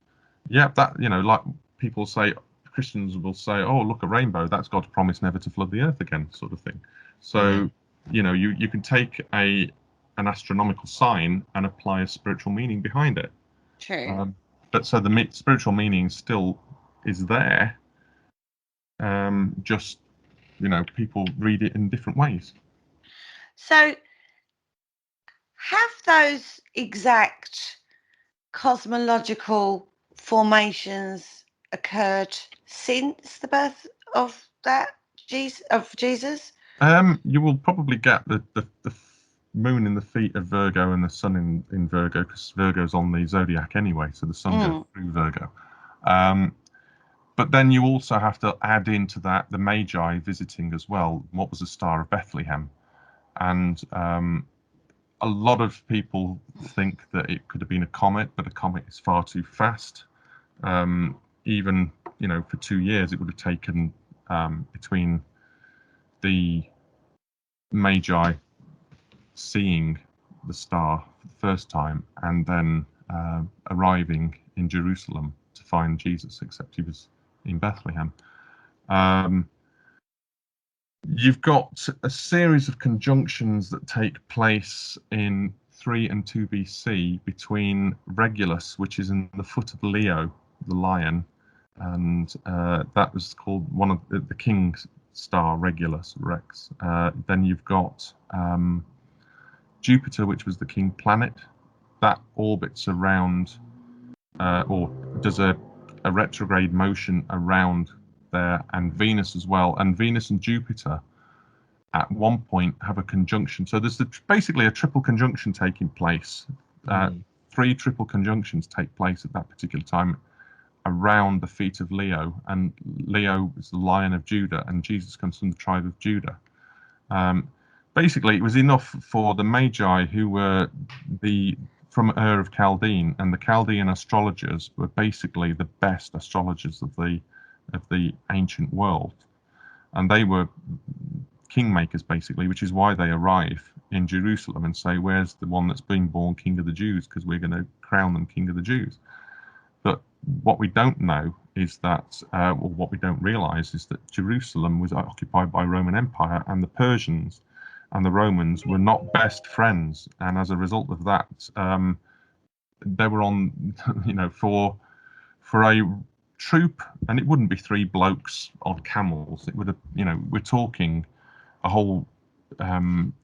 yeah, that, you know, like people say, Christians will say, oh, look, a rainbow, that's God's promise never to flood the earth again, sort of thing. So, you know, you can take an astronomical sign and apply a spiritual meaning behind it. True. But so the spiritual meaning still is there. Just, you know, people read it in different ways. So, have those exact cosmological formations occurred since the birth of Jesus? You will probably get the moon in the feet of Virgo and the sun in Virgo, because Virgo's on the zodiac anyway, so the sun goes through Virgo. But then you also have to add into that the Magi visiting as well. What was the Star of Bethlehem? And a lot of people think that it could have been a comet, but a comet is far too fast. Even, you know, for 2 years it would have taken between the Magi seeing the star for the first time and then arriving in Jerusalem to find Jesus, except he was in Bethlehem. You've got a series of conjunctions that take place in 3 and 2 BC between Regulus, which is in the foot of Leo, the lion, and that was called one of the king's star, Regulus, Rex. Then you've got Jupiter, which was the king planet, that orbits around or does a retrograde motion around there, and Venus as well. And Venus and Jupiter at one point have a conjunction. So there's basically a triple conjunction taking place. 3 triple conjunctions take place at that particular time around the feet of Leo, and Leo is the Lion of Judah, and Jesus comes from the tribe of Judah. Basically, it was enough for the Magi, who were from Ur of Chaldean, and the Chaldean astrologers were basically the best astrologers of the ancient world, and they were kingmakers basically, which is why they arrive in Jerusalem and say, where's the one that's been born King of the Jews, because we're going to crown them King of the Jews. But what we don't know is that, or what we don't realize is that Jerusalem was occupied by Roman Empire, and the Persians and the Romans were not best friends. And as a result of that, they were on, for a troop, and it wouldn't be 3 blokes on camels. It would have, we're talking a whole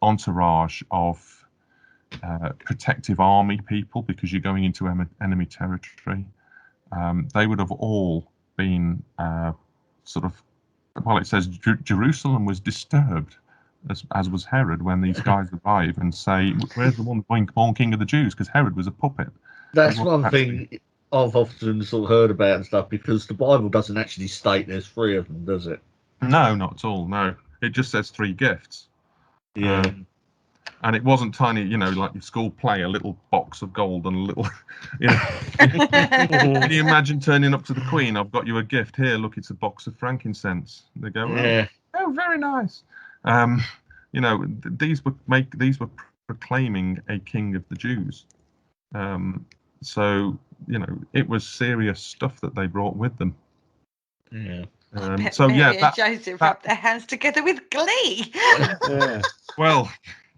entourage of protective army people, because you're going into enemy territory. They would have all been it says Jerusalem was disturbed, as was Herod, when these guys arrive and say, where's the one born King of the Jews? Because Herod was a puppet. That's one thing I've often sort of heard about and stuff, because the Bible doesn't actually state there's 3 of them, does it? No, not at all. No, it just says 3 gifts. Yeah. And it wasn't tiny, like your school play, a little box of gold and a little, Can you imagine turning up to the Queen? I've got you a gift here. Look, it's a box of frankincense. They go, Yeah. oh, very nice. These were proclaiming a king of the Jews. So it was serious stuff that they brought with them. Yeah. Mary and Joseph rubbed their hands together with glee. Yeah. Well,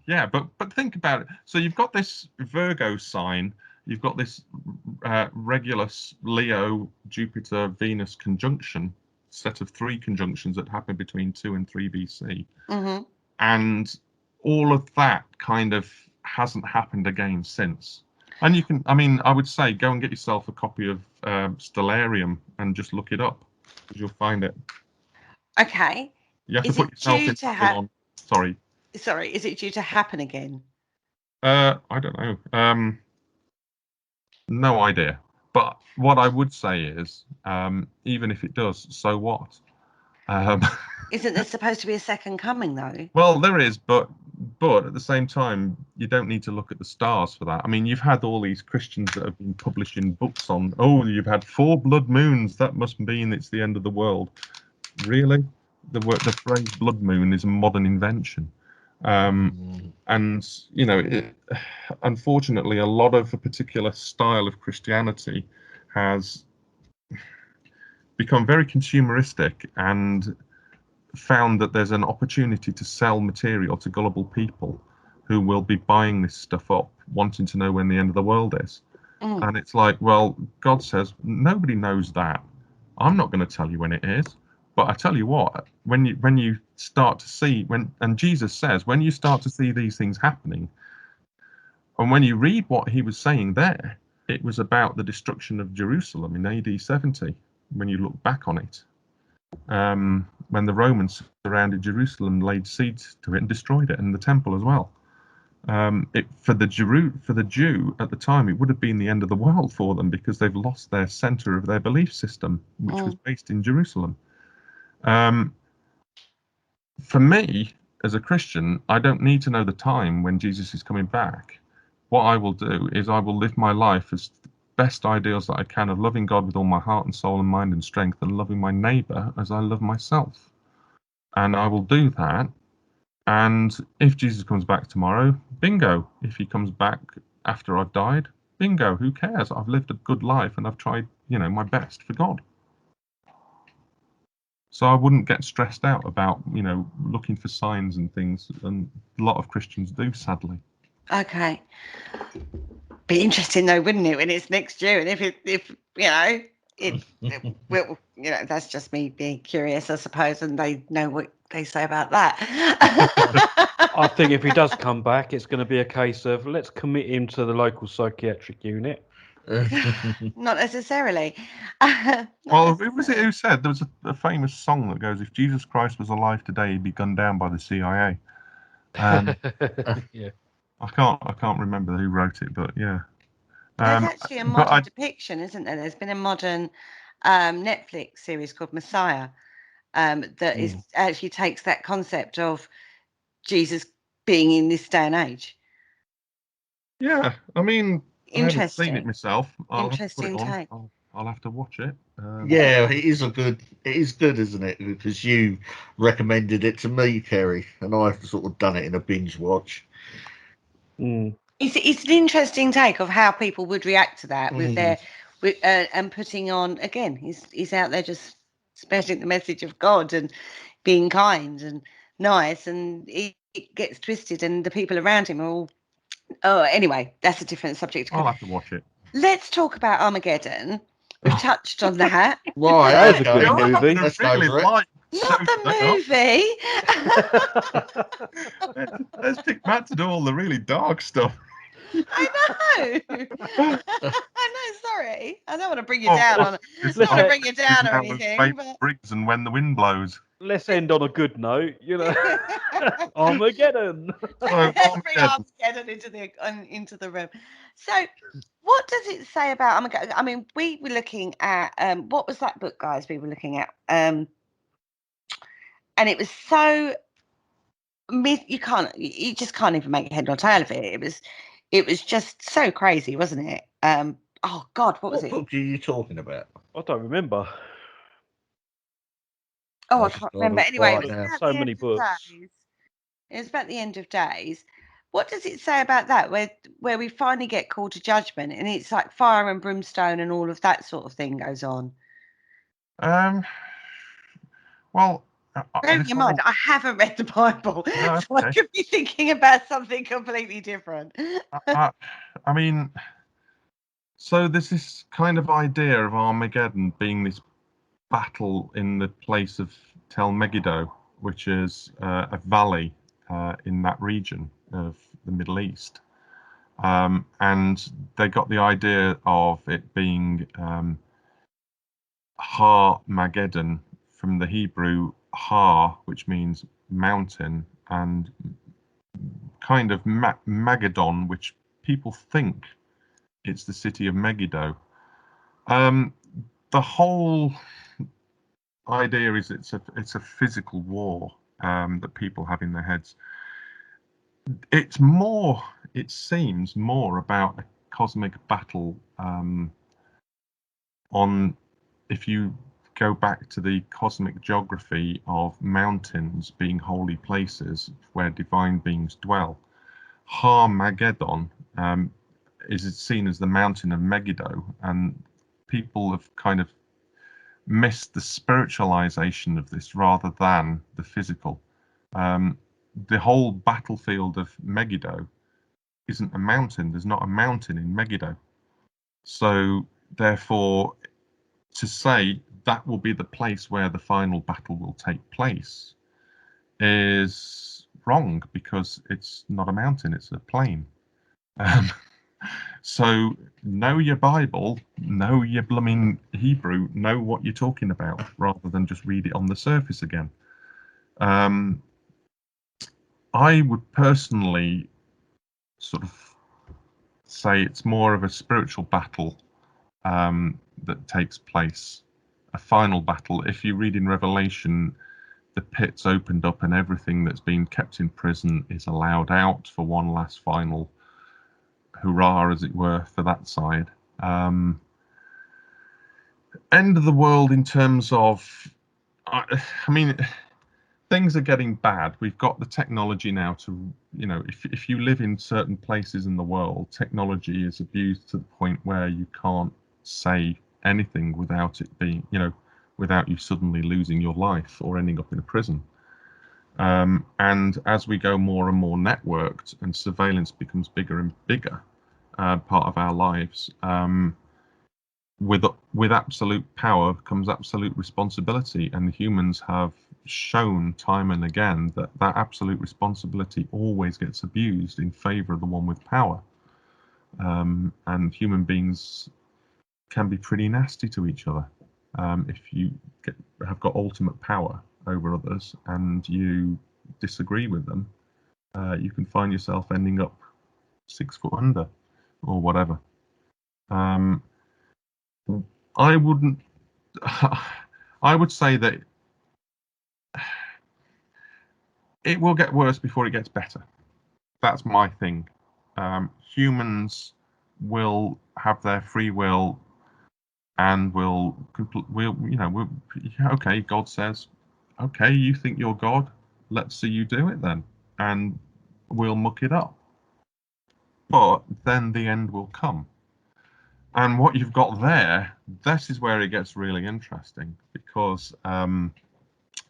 yeah, but think about it. So you've got this Virgo sign, you've got this Regulus, Leo, Jupiter, Venus conjunction, set of 3 conjunctions that happened between 2 and 3 BC. Mm-hmm. And all of that kind of hasn't happened again since. And you can, I would say, go and get yourself a copy of Stellarium and just look it up, because you'll find it. Okay. You have to put yourself in Babylon. Sorry, is it due to happen again? I don't know. No idea. But what I would say is, even if it does, so what? Isn't there supposed to be a second coming, though? Well, there is, but at the same time, you don't need to look at the stars for that. I mean, you've had all these Christians that have been publishing books on, you've had 4 blood moons, that must mean it's the end of the world. Really? The phrase blood moon is a modern invention. And unfortunately, a lot of a particular style of Christianity has become very consumeristic and found that there's an opportunity to sell material to gullible people who will be buying this stuff up, wanting to know when the end of the world is. And it's like, well, God says nobody knows that. I'm not going to tell you when it is. But I tell you what, when you start to see, and Jesus says, when you start to see these things happening, and when you read what he was saying there, it was about the destruction of Jerusalem in AD 70, when you look back on it. When the Romans surrounded Jerusalem, laid siege to it and destroyed it, and the temple as well. For the Jew at the time, it would have been the end of the world for them, because they've lost their center of their belief system, which was based in Jerusalem. For me, as a Christian, I don't need to know the time when Jesus is coming back. What I will do is I will live my life as the best ideals that I can of loving God with all my heart and soul and mind and strength, and loving my neighbor as I love myself. And I will do that. And if Jesus comes back tomorrow, bingo. If he comes back after I've died, bingo. Who cares? I've lived a good life and I've tried, my best for God. So I wouldn't get stressed out about, looking for signs and things, and a lot of Christians do, sadly. Okay. Be interesting though, wouldn't it, when it's next year? And that's just me being curious, I suppose, and they know what they say about that. I think if he does come back, it's going to be a case of let's commit him to the local psychiatric unit. Not necessarily. Well, who was it who said there was a famous song that goes, "If Jesus Christ was alive today, he'd be gunned down by the CIA." Yeah. I can't remember who wrote it, but yeah. There's actually a modern depiction, isn't there? There's been a modern Netflix series called Messiah that is actually takes that concept of Jesus being in this day and age. Yeah, I mean, I haven't seen it myself. Interesting take. I'll have to watch it. Yeah, it is good, isn't it? Because you recommended it to me, Kerry, and I've sort of done it in a binge watch. Mm. It's an interesting take of how people would react to that with Mm. their and putting on again. He's out there just spreading the message of God and being kind and nice, and it gets twisted, and the people around him are all. Oh, anyway, that's a different subject. I'll have to watch it. Let's talk about Armageddon. We've touched on that. Right, That is a okay. good movie. Let's go for it. Not the movie. Let's pick Matt to do all the really dark stuff. I know. I know. Sorry, I don't want to bring you Oh, down on. I It's don't want to like- bring you down or Now with anything. favourite But bricks and when the wind blows. Let's end on a good note, Armageddon. let's bring Armageddon. Armageddon into the room. So, what does it say about Armageddon? I mean, we were looking at what was that book, guys? We were looking at, and it was so you just can't even make a head or tail of it. It was just so crazy, wasn't it? Oh God, what was What it? book are you talking about? I don't remember. Oh, I That's can't not remember. a Anyway, it right was now. about So the many end of books. days. It was about the end of days. What does it say about that? Where we finally get called to judgment, and it's like fire and brimstone and all of that sort of thing goes on. Well, Bear in mind, I haven't read the Bible, No, so I okay. could be thinking about something completely different. I mean, so there's this kind of idea of Armageddon being this battle in the place of Tel Megiddo, which is a valley in that region of the Middle East. And they got the idea of it being Har-Mageddon from the Hebrew Har, which means mountain, and kind of Mageddon, which people think it's the city of Megiddo. The whole idea is it's a physical war that people have in their heads. It seems more about a cosmic battle on, if you go back to the cosmic geography of mountains being holy places where divine beings dwell. Har-Mageddon is seen as the mountain of Megiddo, and people have kind of missed the spiritualization of this rather than the physical. The whole battlefield of Megiddo isn't a mountain. There's not a mountain in Megiddo. So therefore, to say that will be the place where the final battle will take place is wrong, because it's not a mountain, it's a plain. So know your Bible, know your blooming Hebrew, know what you're talking about, rather than just read it on the surface again. I would personally sort of say it's more of a spiritual battle that takes place, a final battle. If you read in Revelation, the pit's opened up and everything that's been kept in prison is allowed out for one last final hurrah, as it were, for that side. End of the world in terms of, I mean, things are getting bad. We've got the technology now to, if you live in certain places in the world, technology is abused to the point where you can't say anything without it being, without you suddenly losing your life or ending up in a prison. And as we go more and more networked and surveillance becomes bigger and bigger part of our lives, with absolute power comes absolute responsibility, and humans have shown time and again that absolute responsibility always gets abused in favor of the one with power. And human beings can be pretty nasty to each other. If you have got ultimate power over others and you disagree with them, you can find yourself ending up 6 foot under or whatever. I would say that it will get worse before it gets better. That's my thing. Humans will have their free will, and okay, God says, okay, you think you're God, let's see you do it then, and we'll muck it up. but then the end will come. And what you've got there, this is where it gets really interesting, because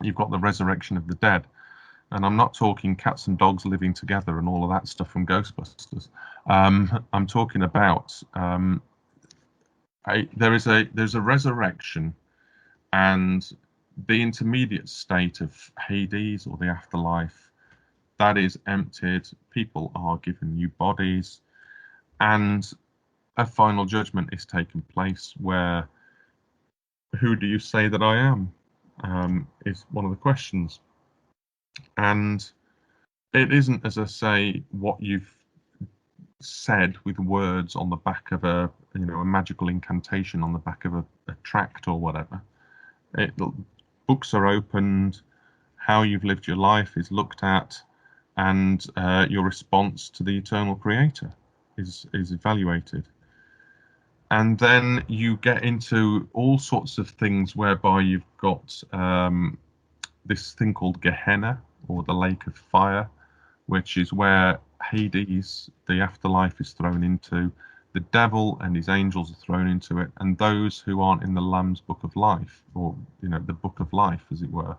you've got the resurrection of the dead. And I'm not talking cats and dogs living together and all of that stuff from Ghostbusters. I'm talking about there's a resurrection, and the intermediate state of Hades, or the afterlife, that is emptied. People are given new bodies, and a final judgment is taking place where, who do you say that I am? Is one of the questions. And it isn't, as I say, what you've said with words on the back of a magical incantation on the back of a tract or whatever. Books are opened, how you've lived your life is looked at, and your response to the eternal creator is evaluated. And then you get into all sorts of things whereby you've got this thing called Gehenna, or the lake of fire, which is where Hades, the afterlife, is thrown into. The devil and his angels are thrown into it, and those who aren't in the Lamb's book of life, or the book of life, as it were,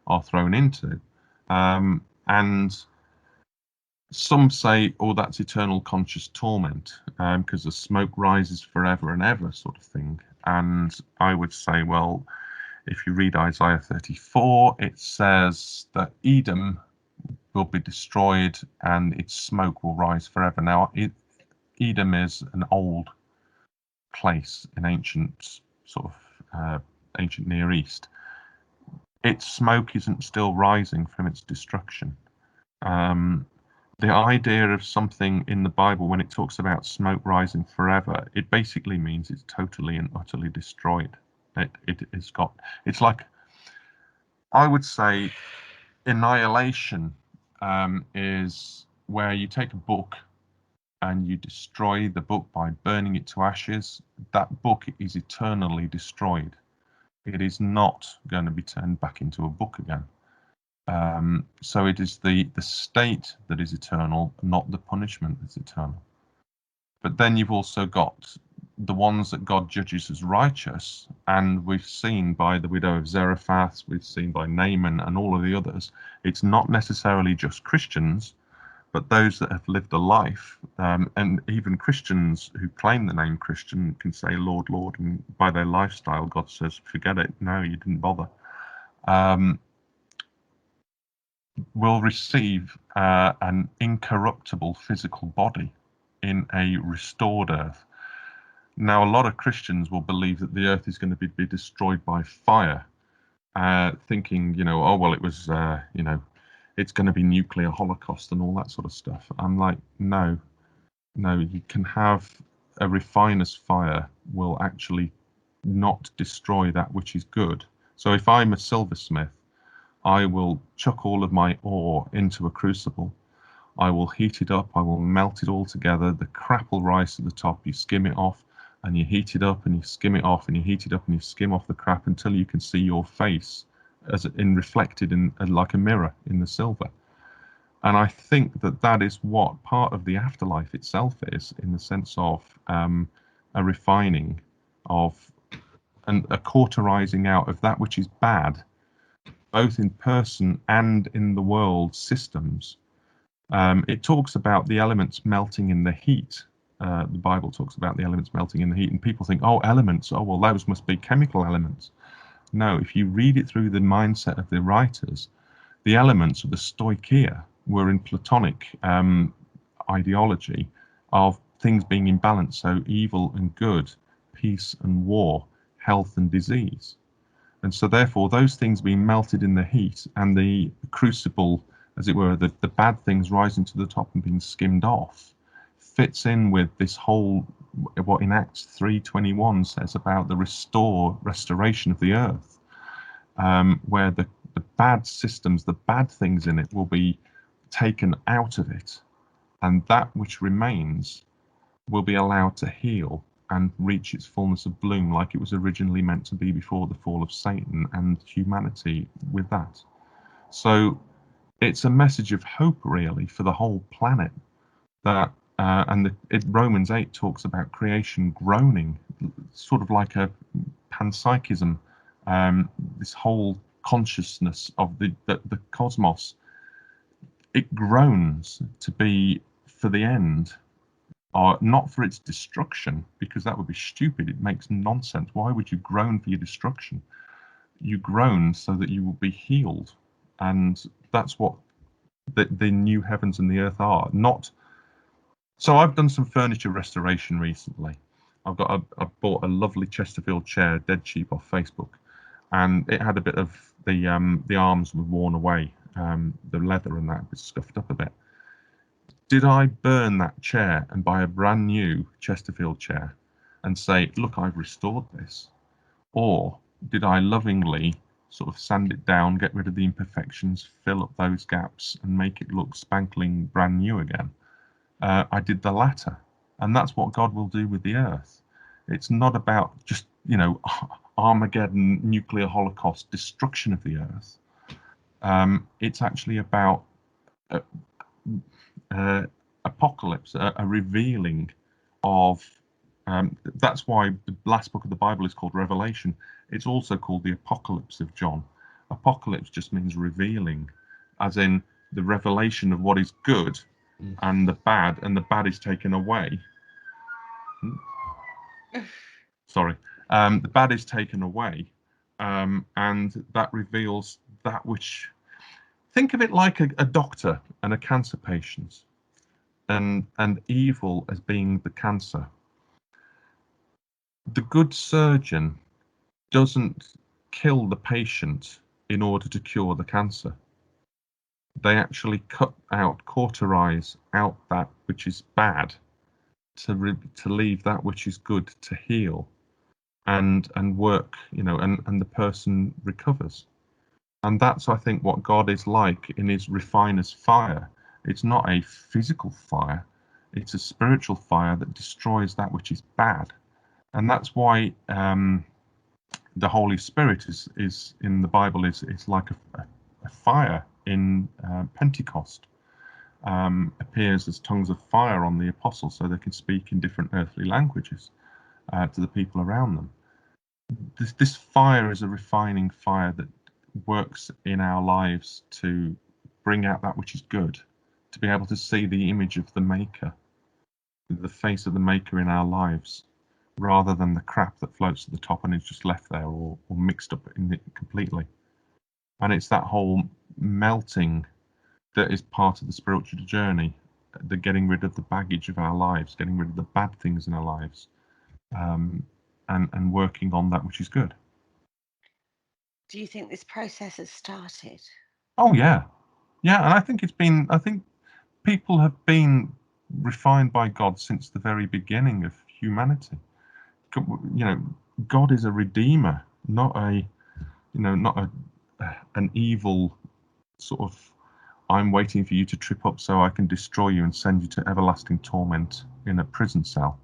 are thrown into. And some say, oh, that's eternal conscious torment, because the smoke rises forever and ever, sort of thing. And I would say, well, if you read Isaiah 34, it says that Edom will be destroyed and its smoke will rise forever. Now, Edom is an old place in ancient Near East. Its smoke isn't still rising from its destruction. The idea of something in the Bible, when it talks about smoke rising forever, it basically means it's totally and utterly destroyed. It's like, I would say, annihilation is where you take a book and you destroy the book by burning it to ashes. That book is eternally destroyed. It is not going to be turned back into a book again. So it is the state that is eternal, not the punishment that's eternal. But then you've also got the ones that God judges as righteous, and we've seen by the widow of Zarephath, we've seen by Naaman and all of the others, it's not necessarily just Christians, but those that have lived a life, and even Christians who claim the name Christian can say, Lord, Lord, and by their lifestyle, God says, forget it, no, you didn't bother. Will receive an incorruptible physical body in a restored earth. Now, a lot of Christians will believe that the earth is going to be destroyed by fire, thinking, oh, well, it was, it's going to be nuclear holocaust and all that sort of stuff. I'm like, no, you can have a refiner's fire will actually not destroy that which is good. So if I'm a silversmith, I will chuck all of my ore into a crucible. I will heat it up. I will melt it all together. The crap will rise to the top. You skim it off, and you heat it up, and you skim it off, and you heat it up, and you skim off the crap until you can see your face as reflected in like a mirror in the silver. And I think that is what part of the afterlife itself is, in the sense of a refining of and a cauterizing out of that which is bad, both in person and in the world systems. It talks about the elements melting in the heat. The Bible talks about the elements melting in the heat, and people think, oh, elements, oh, well, those must be chemical elements. No, if you read it through the mindset of the writers, the elements of the stoicheia were in Platonic ideology of things being in balance, so evil and good, peace and war, health and disease. And so therefore those things being melted in the heat, and the crucible, as it were, the bad things rising to the top and being skimmed off, fits in with this whole, what in Acts 3:21 says about the restoration of the earth, where the bad systems, the bad things in it will be taken out of it, and that which remains will be allowed to heal and reach its fullness of bloom like it was originally meant to be before the fall of Satan and humanity with that. So it's a message of hope, really, for the whole planet, that And Romans 8 talks about creation groaning, sort of like a panpsychism, this whole consciousness of the cosmos. It groans to be for the end, or not for its destruction, because that would be stupid. It makes nonsense. Why would you groan for your destruction? You groan so that you will be healed, and that's what the new heavens and the earth are. Not. So I've done some furniture restoration recently. I bought a lovely Chesterfield chair, dead cheap, off Facebook, and it had a bit of the arms were worn away, the leather and that was scuffed up a bit. Did I burn that chair and buy a brand new Chesterfield chair and say, look, I've restored this? Or did I lovingly sort of sand it down, get rid of the imperfections, fill up those gaps and make it look spankling brand new again? I did the latter. And that's what God will do with the earth. It's not about just, Armageddon, nuclear holocaust, destruction of the earth. It's actually about apocalypse, a revealing of. That's why the last book of the Bible is called Revelation. It's also called the Apocalypse of John. Apocalypse just means revealing, as in the revelation of what is good and the bad is taken away. Sorry. The bad is taken away, and that reveals that which. Think of it like a doctor and a cancer patient, and evil as being the cancer. The good surgeon doesn't kill the patient in order to cure the cancer. They actually cauterize out that which is bad to leave that which is good to heal and work, and the person recovers. And that's, I think, what God is like in his refiner's fire. It's not a physical fire, it's a spiritual fire that destroys that which is bad. And that's why the Holy Spirit is in the Bible is like a fire in Pentecost. Appears as tongues of fire on the apostles so they can speak in different earthly languages to the people around them. This fire is a refining fire that works in our lives to bring out that which is good, to be able to see the image of the Maker, the face of the Maker in our lives, rather than the crap that floats to the top and is just left there or mixed up in it completely. And it's that whole melting that is part of the spiritual journey, the getting rid of the baggage of our lives, getting rid of the bad things in our lives, and working on that which is good. Do you think this process has started? Oh yeah, and I think people have been refined by God since the very beginning of humanity. God is a redeemer, not an evil sort of, I'm waiting for you to trip up so I can destroy you and send you to everlasting torment in a prison cell.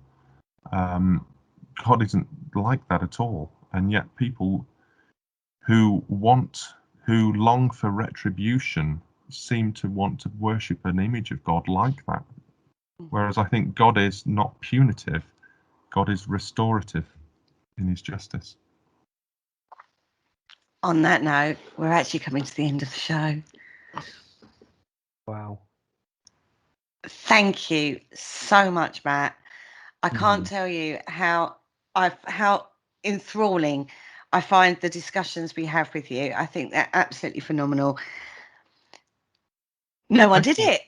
God isn't like that at all. And yet people who long for retribution seem to want to worship an image of God like that. Whereas I think God is not punitive, God is restorative in his justice. On that note, we're actually coming to the end of the show. Wow. Thank you so much, Matt. I can't tell you how enthralling I find the discussions we have with you. I think they're absolutely phenomenal. No one did it.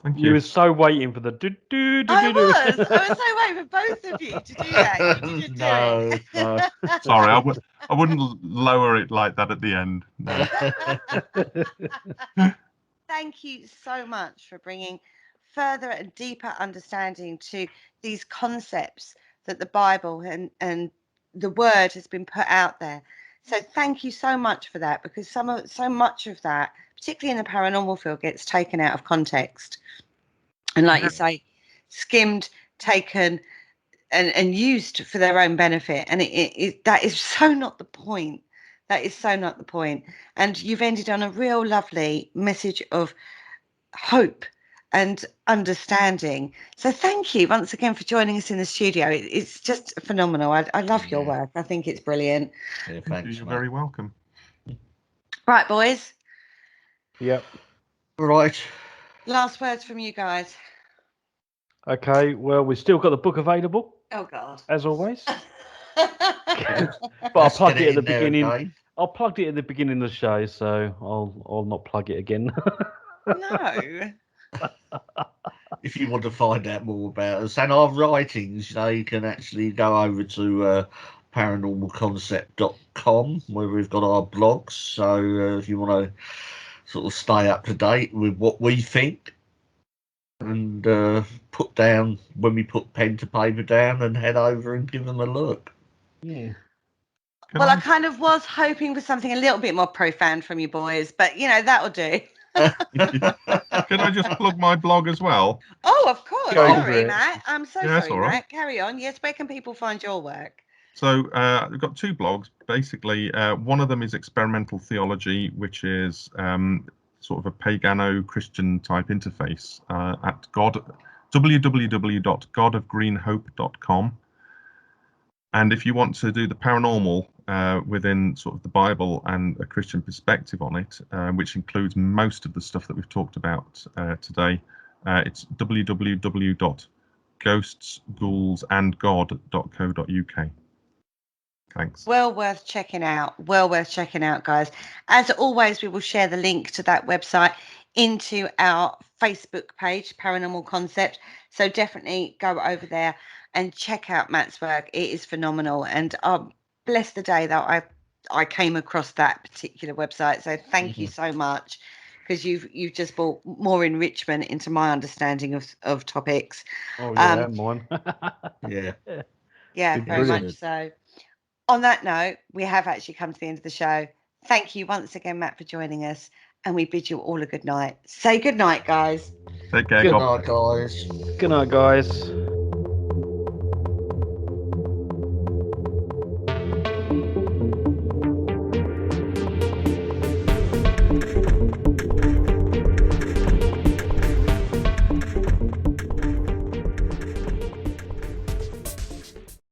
Thank You you. were so waiting for the do. I was so waiting for both of you to do that. You didn't do it. Sorry, I wouldn't lower it like that at the end. No. Thank you so much for bringing further and deeper understanding to these concepts that the Bible and the Word has been put out there. So thank you so much for that, because so much of that, particularly in the paranormal field, gets taken out of context. And like you say, skimmed, taken, and used for their own benefit. And that is so not the point. That is so not the point. And you've ended on a real lovely message of hope and understanding. So thank you once again for joining us in the studio. It's just phenomenal. I love your work. I think it's brilliant. Yeah, Thank thanks, you. You're mate. very welcome. Right, boys. Yep. Right. Last words from you guys. Okay. Well, we've still got the book available Oh, God. as always. Let's But I'll plug get it at the in there beginning. again. I plugged it at the beginning of the show, so I'll not plug it again. No. If you want to find out more about us and our writings, you can actually go over to paranormalconcept.com where we've got our blogs. So if you want to sort of stay up to date with what we think and put down when we put pen to paper down and head over and give them a look. Yeah. Well, I kind of was hoping for something a little bit more profound from you boys, but that'll do. Can I just plug my blog as well? Oh, of course. Go for Sorry, it. Matt. I'm so Yeah, that's sorry, all right. Matt. Carry on. Yes, where can people find your work? So I've got two blogs. Basically, one of them is experimental theology, which is sort of a pagano-Christian type interface at www.godofgreenhope.com. And if you want to do the paranormal within sort of the Bible and a Christian perspective on it, which includes most of the stuff that we've talked about today, it's www.ghostsghoulsandgod.co.uk. Thanks. Well worth checking out. Well worth checking out, guys. As always, we will share the link to that website into our Facebook page, Paranormal Concept. So definitely go over there and check out Matt's work. It is phenomenal. And bless the day that I came across that particular website. So thank you so much, because you've just brought more enrichment into my understanding of topics. Oh yeah, mine. Yeah. Yeah, Been very brilliant. much so. On that note, we have actually come to the end of the show. Thank you once again, Matt, for joining us, and we bid you all a good night. Say good night, guys. Take care. Good God night, guys. Good night, guys.